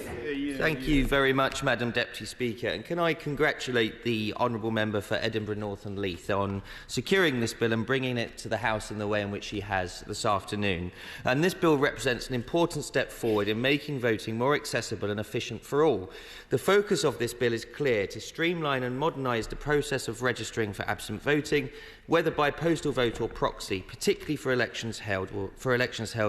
Thank you very much, Madam Deputy Speaker. And can I congratulate the Honourable Member for Edinburgh North and Leith on securing this bill and bringing it to the House in the way in which she has this afternoon. And this bill represents an important step forward in making voting more accessible and efficient for all. The focus of this bill is clear: to streamline and modernise the process of registering for absent voting, whether by postal vote or proxy, particularly for elections held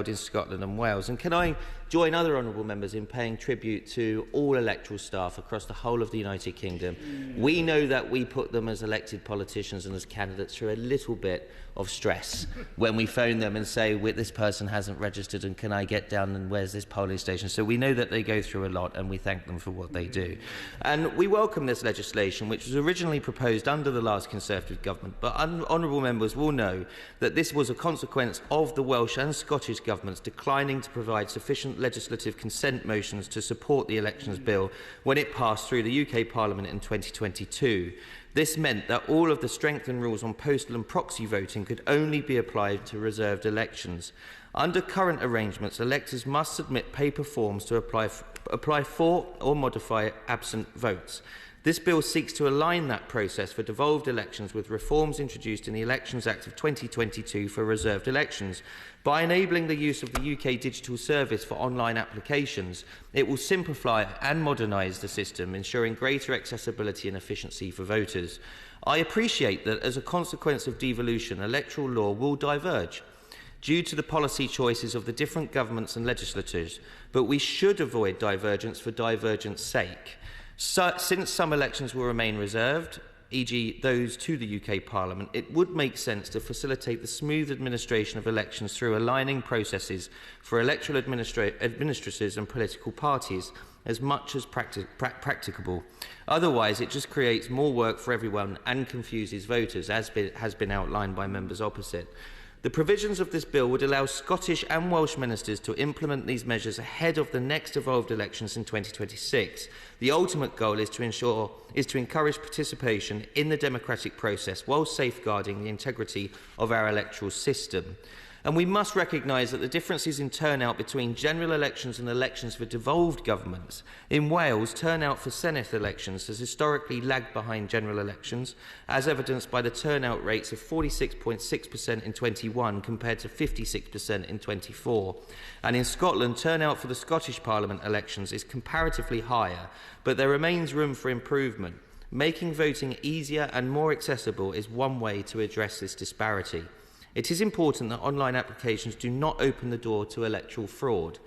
in Scotland and Wales. And can I join other honourable members in paying tribute to all electoral staff across the whole of the United Kingdom. We know that we put them as elected politicians and as candidates through a little bit of stress when we phone them and say, this person hasn't registered and can I get down and where's this polling station? So we know that they go through a lot and we thank them for what they do. And we welcome this legislation, which was originally proposed under the last Conservative government, but honourable members will know that this was a consequence of the Welsh and Scottish governments declining to provide sufficient legislative consent motions to support the elections bill when it passed through the UK Parliament in 2022. This meant that all of the strengthened rules on postal and proxy voting could only be applied to reserved elections. Under current arrangements, electors must submit paper forms to apply for or modify absent votes. This bill seeks to align that process for devolved elections with reforms introduced in the Elections Act of 2022 for reserved elections. By enabling the use of the UK Digital Service for online applications, it will simplify and modernise the system, ensuring greater accessibility and efficiency for voters. I appreciate that as a consequence of devolution, electoral law will diverge due to the policy choices of the different governments and legislatures, but we should avoid divergence for divergence sake. Since some elections will remain reserved, e.g. those to the UK Parliament, it would make sense to facilitate the smooth administration of elections through aligning processes for electoral administrators and political parties as much as practicable. Otherwise, it just creates more work for everyone and confuses voters, as has been outlined by members opposite. The provisions of this bill would allow Scottish and Welsh ministers to implement these measures ahead of the next devolved elections in 2026. The ultimate goal is to encourage participation in the democratic process while safeguarding the integrity of our electoral system. And we must recognise that the differences in turnout between general elections and elections for devolved governments. In Wales, turnout for Senedd elections has historically lagged behind general elections, as evidenced by the turnout rates of 46.6% in 21 compared to 56% in 24. And in Scotland, turnout for the Scottish Parliament elections is comparatively higher, but there remains room for improvement. Making voting easier and more accessible is one way to address this disparity. It is important that online applications do not open the door to electoral fraud.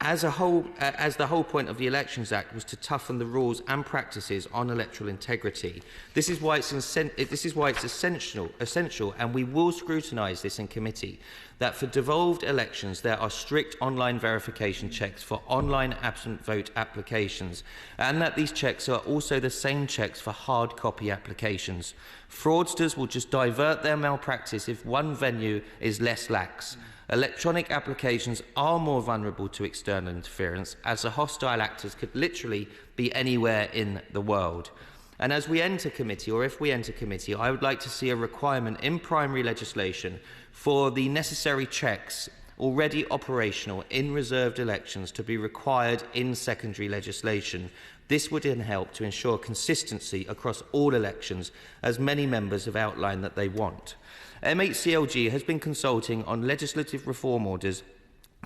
As the whole point of the Elections Act was to toughen the rules and practices on electoral integrity. This is why it's essential, and we will scrutinise this in committee, that for devolved elections there are strict online verification checks for online absent vote applications, and that these checks are also the same checks for hard copy applications. Fraudsters will just divert their malpractice if one venue is less lax. Electronic applications are more vulnerable to external interference, as the hostile actors could literally be anywhere in the world. And as we enter committee, or if we enter committee, I would like to see a requirement in primary legislation for the necessary checks already operational in reserved elections to be required in secondary legislation. This would then help to ensure consistency across all elections, as many members have outlined that they want. MHCLG has been consulting on legislative reform orders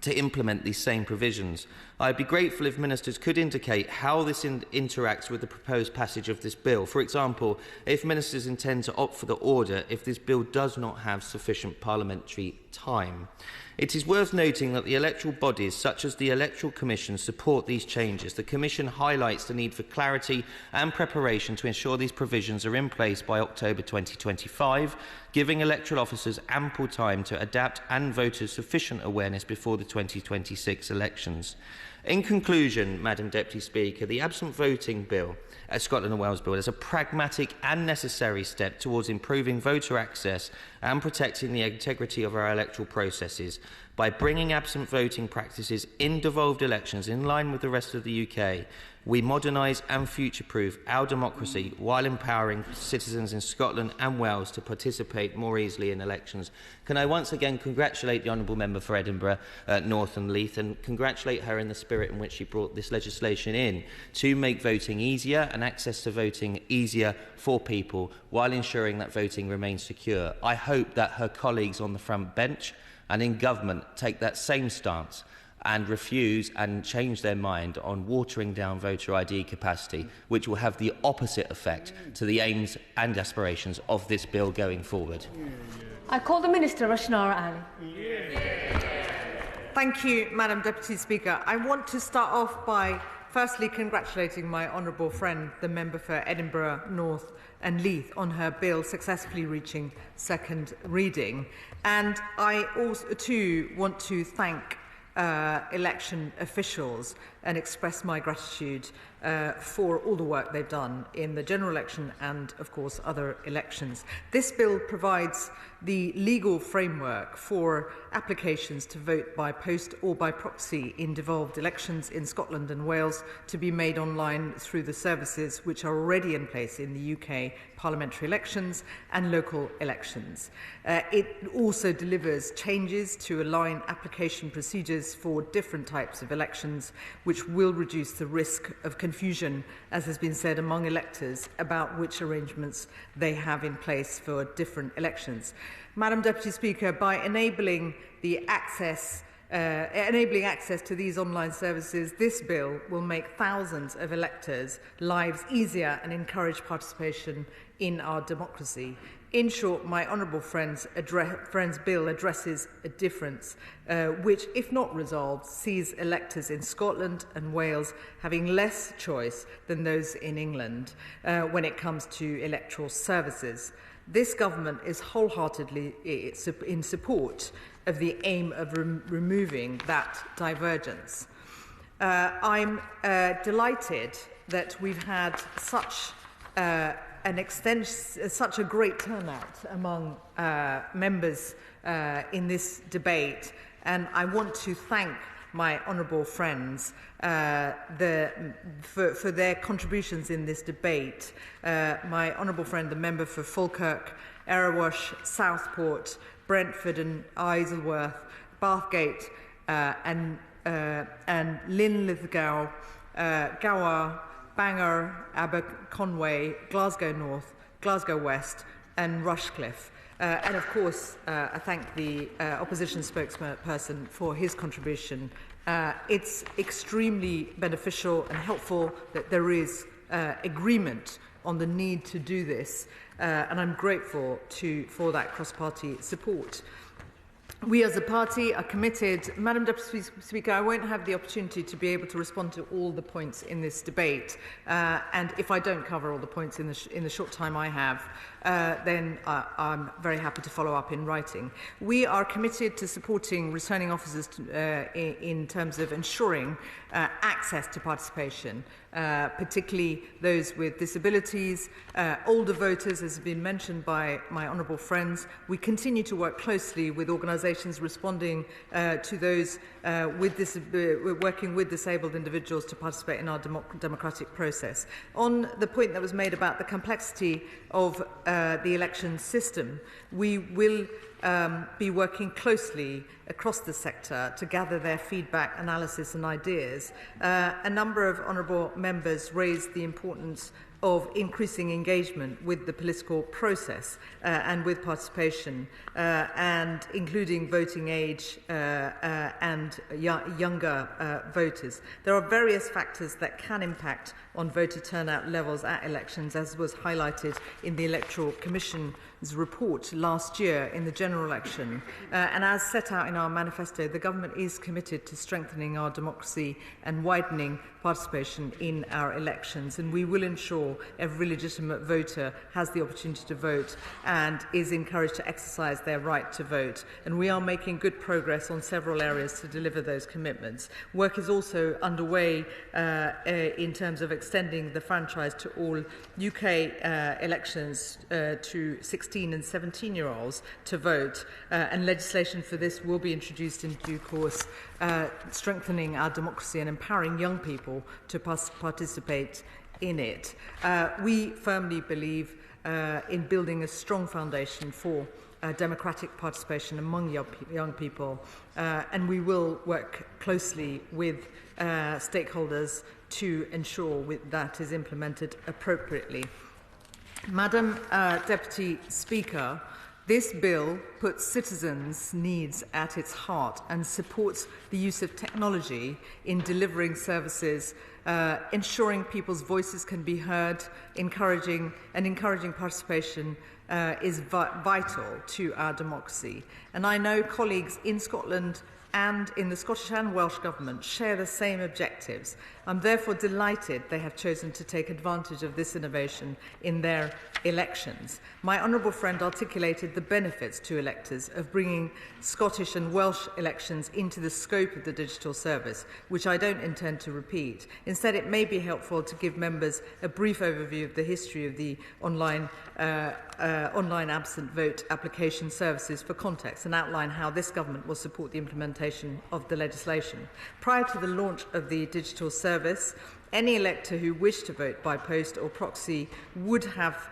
to implement these same provisions. I'd be grateful if ministers could indicate how this interacts with the proposed passage of this bill. For example, if ministers intend to opt for the order if this bill does not have sufficient parliamentary time. It is worth noting that the electoral bodies, such as the Electoral Commission, support these changes. The Commission highlights the need for clarity and preparation to ensure these provisions are in place by October 2025, giving electoral officers ample time to adapt and voters sufficient awareness before the 2026 elections. In conclusion, Madam Deputy Speaker, the absent voting bill, Scotland and Wales bill, is a pragmatic and necessary step towards improving voter access and protecting the integrity of our electoral processes. By bringing absent voting practices in devolved elections in line with the rest of the UK, we modernise and future-proof our democracy while empowering citizens in Scotland and Wales to participate more easily in elections. Can I once again congratulate the Honourable Member for Edinburgh, North and Leith, and congratulate her in the spirit in which she brought this legislation in to make voting easier and access to voting easier for people while ensuring that voting remains secure. I hope that her colleagues on the front bench and in government take that same stance and refuse and change their mind on watering down voter ID capacity, which will have the opposite effect to the aims and aspirations of this bill going forward. I call the Minister, Rushnara Ali. Thank you, Madam Deputy Speaker. I want to start off by firstly congratulating my honourable friend, the member for Edinburgh North and Leith, on her bill successfully reaching second reading. And I also too want to thank election officials and express my gratitude for all the work they've done in the general election and, of course, other elections. This bill provides the legal framework for applications to vote by post or by proxy in devolved elections in Scotland and Wales to be made online through the services which are already in place in the UK parliamentary elections and local elections. It also delivers changes to align application procedures for different types of elections, which will reduce the risk of confusion, as has been said, among electors about which arrangements they have in place for different elections. Madam Deputy Speaker, by enabling access to these online services, this bill will make thousands of electors' lives easier and encourage participation in our democracy. In short, my honourable friend's bill addresses a difference which, if not resolved, sees electors in Scotland and Wales having less choice than those in England when it comes to electoral services. This government is wholeheartedly in support of the aim of removing that divergence. I'm delighted that we've had such such a great turnout among members in this debate, and I want to thank my honourable friends for their contributions in this debate. My honourable friend, the member for Falkirk, Erewash, Southport, Brentford and Isleworth, Bathgate and Linlithgow, Gower, Bangor, Aberconwy, Glasgow North, Glasgow West and Rushcliffe. And of course, I thank the opposition spokesperson for his contribution. It's extremely beneficial and helpful that there is agreement on the need to do this, and I'm grateful for that cross-party support. We as a party are committed. Madam Deputy Speaker, I won't have the opportunity to be able to respond to all the points in this debate, and if I don't cover all the points in the short time I have, then I'm very happy to follow up in writing. We are committed to supporting returning officers in terms of ensuring access to participation, particularly those with disabilities, older voters, as has been mentioned by my honourable friends. We continue to work closely with organisations responding to those working with disabled individuals to participate in our democratic process. On the point that was made about the complexity of the election system, we will be working closely across the sector to gather their feedback, analysis and ideas. A number of honourable members raised the importance of increasing engagement with the political process and with participation, and including voting age and younger voters. There are various factors that can impact on voter turnout levels at elections, as was highlighted in the Electoral Commission's report last year in the general election. And as set out in our manifesto, the government is committed to strengthening our democracy and widening participation in our elections, and we will ensure every legitimate voter has the opportunity to vote and is encouraged to exercise their right to vote. And we are making good progress on several areas to deliver those commitments. Work is also underway in terms of extending the franchise to all UK elections to 16 and 17-year-olds to vote, and legislation for this will be introduced in due course, strengthening our democracy and empowering young people to participate in it. We firmly believe in building a strong foundation for democratic participation among young people, and we will work closely with stakeholders to ensure that is implemented appropriately. Madam Deputy Speaker, this bill puts citizens' needs at its heart and supports the use of technology in delivering services, ensuring people's voices can be heard, encouraging participation is vital to our democracy. And I know colleagues in Scotland and in the Scottish and Welsh Government share the same objectives. I'm therefore delighted they have chosen to take advantage of this innovation in their elections. My honourable friend articulated the benefits to electors of bringing Scottish and Welsh elections into the scope of the digital service, which I don't intend to repeat. Instead, it may be helpful to give members a brief overview of the history of the online absent vote application services for context, and outline how this government will support the implementation of the legislation. Prior to the launch of the digital service, any elector who wished to vote by post or proxy would have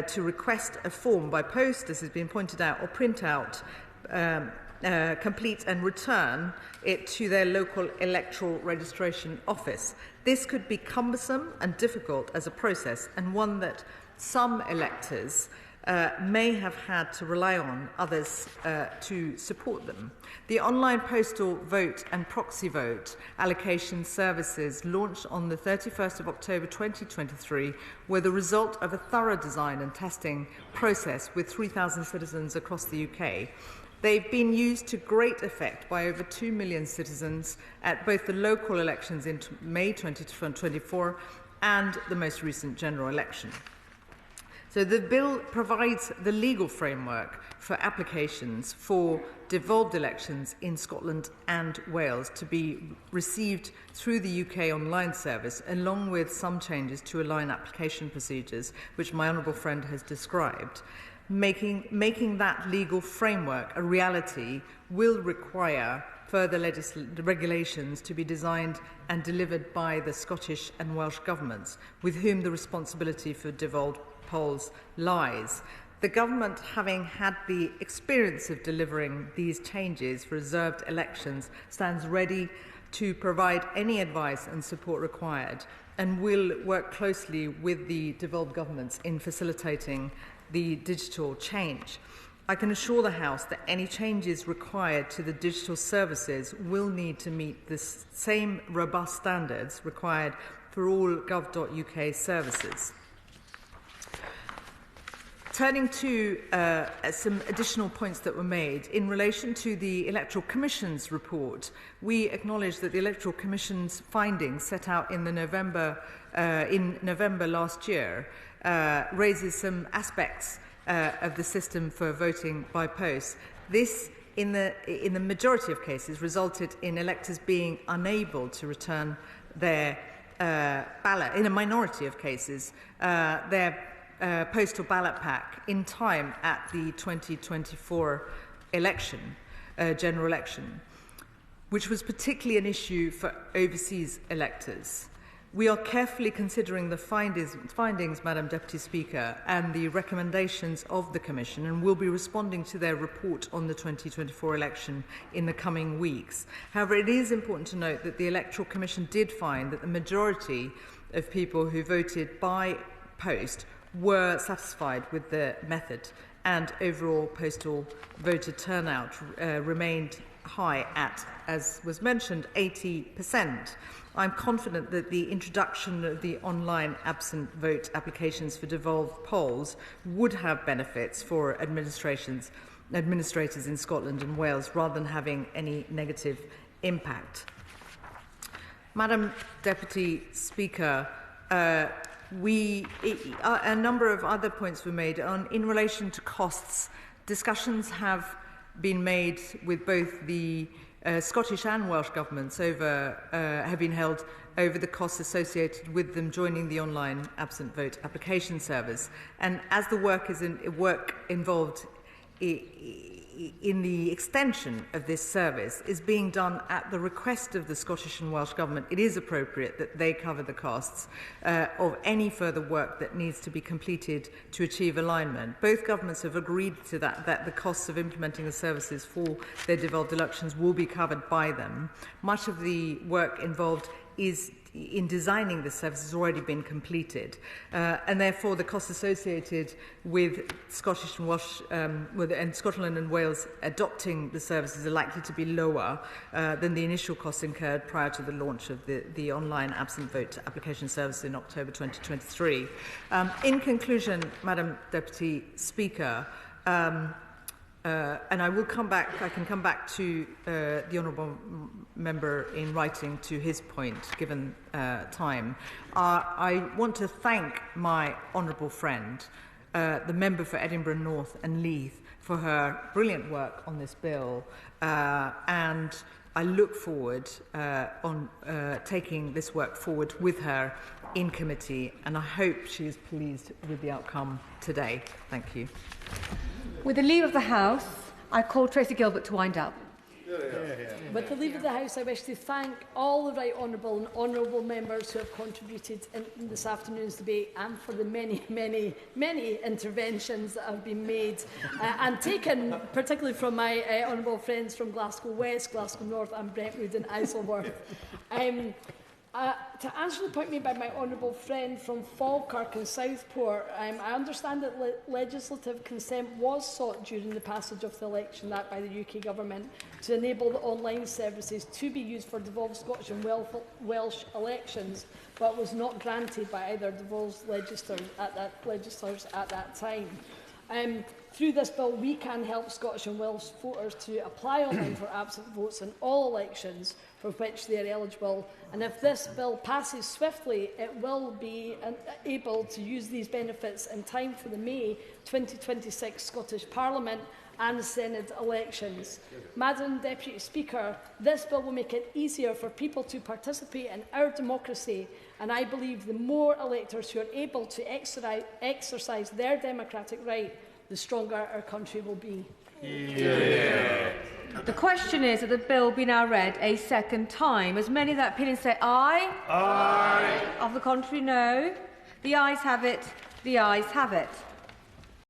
to request a form by post, as has been pointed out, or print out, complete and return it to their local electoral registration office. This could be cumbersome and difficult as a process, and one that some electors may have had to rely on others to support them. The online postal vote and proxy vote allocation services launched on the 31st of October 2023 were the result of a thorough design and testing process with 3,000 citizens across the UK. They've been used to great effect by over 2 million citizens at both the local elections in May 2024 and the most recent general election. So the bill provides the legal framework for applications for devolved elections in Scotland and Wales to be received through the UK online service, along with some changes to align application procedures, which my honourable friend has described. Making that legal framework a reality will require further regulations to be designed and delivered by the Scottish and Welsh governments, with whom the responsibility for devolved polls lies. The government, having had the experience of delivering these changes for reserved elections, stands ready to provide any advice and support required, and will work closely with the devolved governments in facilitating the digital change. I can assure the House that any changes required to the digital services will need to meet the same robust standards required for all gov.uk services. Turning to some additional points that were made in relation to the Electoral Commission's report, we acknowledge that the Electoral Commission's findings set out in November last year raises some aspects of the system for voting by post. This, in the majority of cases, resulted in electors being unable to return their ballot. In a minority of cases, their postal ballot pack in time at the 2024 election, general election, which was particularly an issue for overseas electors. We are carefully considering the findings, Madam Deputy Speaker, and the recommendations of the Commission, and will be responding to their report on the 2024 election in the coming weeks. However, it is important to note that the Electoral Commission did find that the majority of people who voted by post were satisfied with the method, and overall postal voter turnout remained high at, as was mentioned, 80%. I'm confident that the introduction of the online absent vote applications for devolved polls would have benefits for administrators in Scotland and Wales, rather than having any negative impact. Madam Deputy Speaker, a number of other points were made in relation to costs. Discussions have been made with both the Scottish and Welsh governments have been held over the costs associated with them joining the online absent vote application service. And as the work involved in the extension of this service is being done at the request of the Scottish and Welsh Government, it is appropriate that they cover the costs of any further work that needs to be completed to achieve alignment. Both governments have agreed to that the costs of implementing the services for their devolved elections will be covered by them. Much of the work involved in designing the service has already been completed, and therefore the costs associated with Scottish and Welsh, and Scotland and Wales adopting the services are likely to be lower than the initial costs incurred prior to the launch of the online absent vote application service in October 2023. In conclusion, Madam Deputy Speaker, and I can come back to the Honourable Member in writing to his point, given time. I want to thank my honourable friend, the member for Edinburgh North and Leith, for her brilliant work on this bill, and I look forward on taking this work forward with her in committee, and I hope she is pleased with the outcome today. Thank you. With the leave of the House, I call Tracy Gilbert to wind up. With the leave of the House, I wish to thank all the right honourable and honourable members who have contributed in this afternoon's debate, and for the many, many, many interventions that have been made and taken, particularly from my honourable friends from Glasgow West, Glasgow North and Brentford and Isleworth. To answer the point made by my honourable friend from Falkirk and Southport, I understand that legislative consent was sought during the passage of the Election Act by the UK Government to enable the online services to be used for devolved Scottish and Welsh elections, but was not granted by either devolved legislators at that time. Through this bill, we can help Scottish and Welsh voters to apply online for absent votes in all elections for which they are eligible. And if this bill passes swiftly, it will be able to use these benefits in time for the May 2026 Scottish Parliament and Senate elections. Madam Deputy Speaker, this bill will make it easier for people to participate in our democracy, and I believe the more electors who are able to exercise their democratic right, the stronger our country will be. Yeah. The question is that the bill be now read a second time. As many of that opinion say aye? Aye. Of the contrary, no. The ayes have it. The ayes have it.